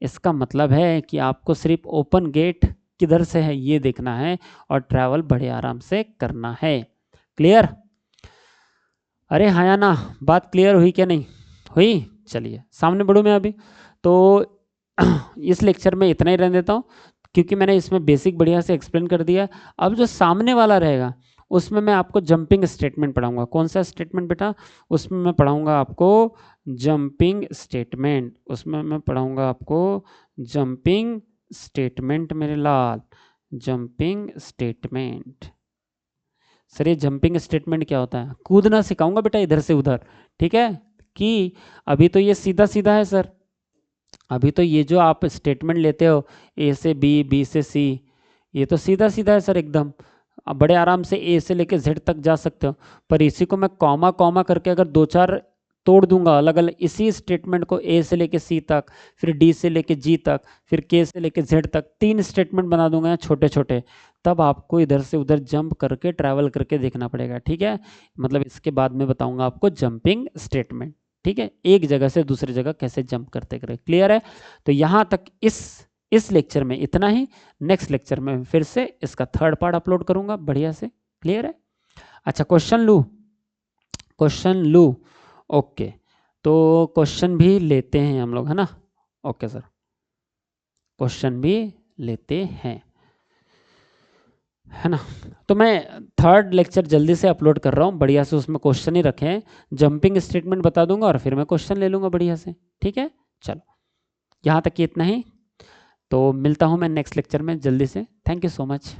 Speaker 1: इसका मतलब है कि आपको सिर्फ ओपन गेट किधर से है ये देखना है और ट्रैवल बड़े आराम से करना है। क्लियर? अरे हाँ या ना, बात क्लियर हुई क्या नहीं हुई? चलिए सामने बढ़ूँ मैं अभी तो इस लेक्चर में इतना ही रहने देता हूँ, क्योंकि मैंने इसमें बेसिक बढ़िया से एक्सप्लेन कर दिया। अब जो सामने वाला रहेगा उसमें मैं आपको जंपिंग स्टेटमेंट पढ़ाऊंगा। कौन सा स्टेटमेंट बेटा? उसमें मैं पढ़ाऊंगा आपको जंपिंग स्टेटमेंट, उसमें मैं पढ़ाऊंगा आपको जंपिंग स्टेटमेंट मेरे लाल, जंपिंग स्टेटमेंट। सर ये जंपिंग स्टेटमेंट क्या होता है? कूदना सिखाऊंगा बेटा इधर से उधर, ठीक है। कि अभी तो ये सीधा सीधा है सर, अभी तो ये जो आप स्टेटमेंट लेते हो ए से बी, बी से सी, ये तो सीधा सीधा है सर एकदम, आप बड़े आराम से ए से लेके जेड तक जा सकते हो। पर इसी को मैं कॉमा कॉमा करके अगर दो चार तोड़ दूंगा अलग अलग, इसी स्टेटमेंट को ए से लेके सी तक, फिर डी से लेके जी तक, फिर के से लेके जेड तक, 3 स्टेटमेंट बना दूंगा छोटे छोटे, तब आपको इधर से उधर जंप करके ट्रैवल करके देखना पड़ेगा, ठीक है। मतलब इसके बाद में बताऊंगा आपको जंपिंग स्टेटमेंट, ठीक है, एक जगह से दूसरी जगह कैसे जंप करते करें। क्लियर है? तो यहां तक इस लेक्चर में इतना ही। नेक्स्ट लेक्चर में फिर से इसका थर्ड पार्ट अपलोड करूंगा बढ़िया से। क्लियर है? अच्छा क्वेश्चन लू, क्वेश्चन लू, ओके। तो क्वेश्चन भी लेते हैं हम लोग, है ना? ओके सर, क्वेश्चन भी लेते हैं, है ना? तो मैं थर्ड लेक्चर जल्दी से अपलोड कर रहा हूँ, बढ़िया से उसमें क्वेश्चन ही रखे हैं, जंपिंग स्टेटमेंट बता दूंगा और फिर मैं क्वेश्चन ले लूँगा बढ़िया से, ठीक है। चलो यहाँ तक ही इतना ही, तो मिलता हूँ मैं नेक्स्ट लेक्चर में जल्दी से। Thank you so much.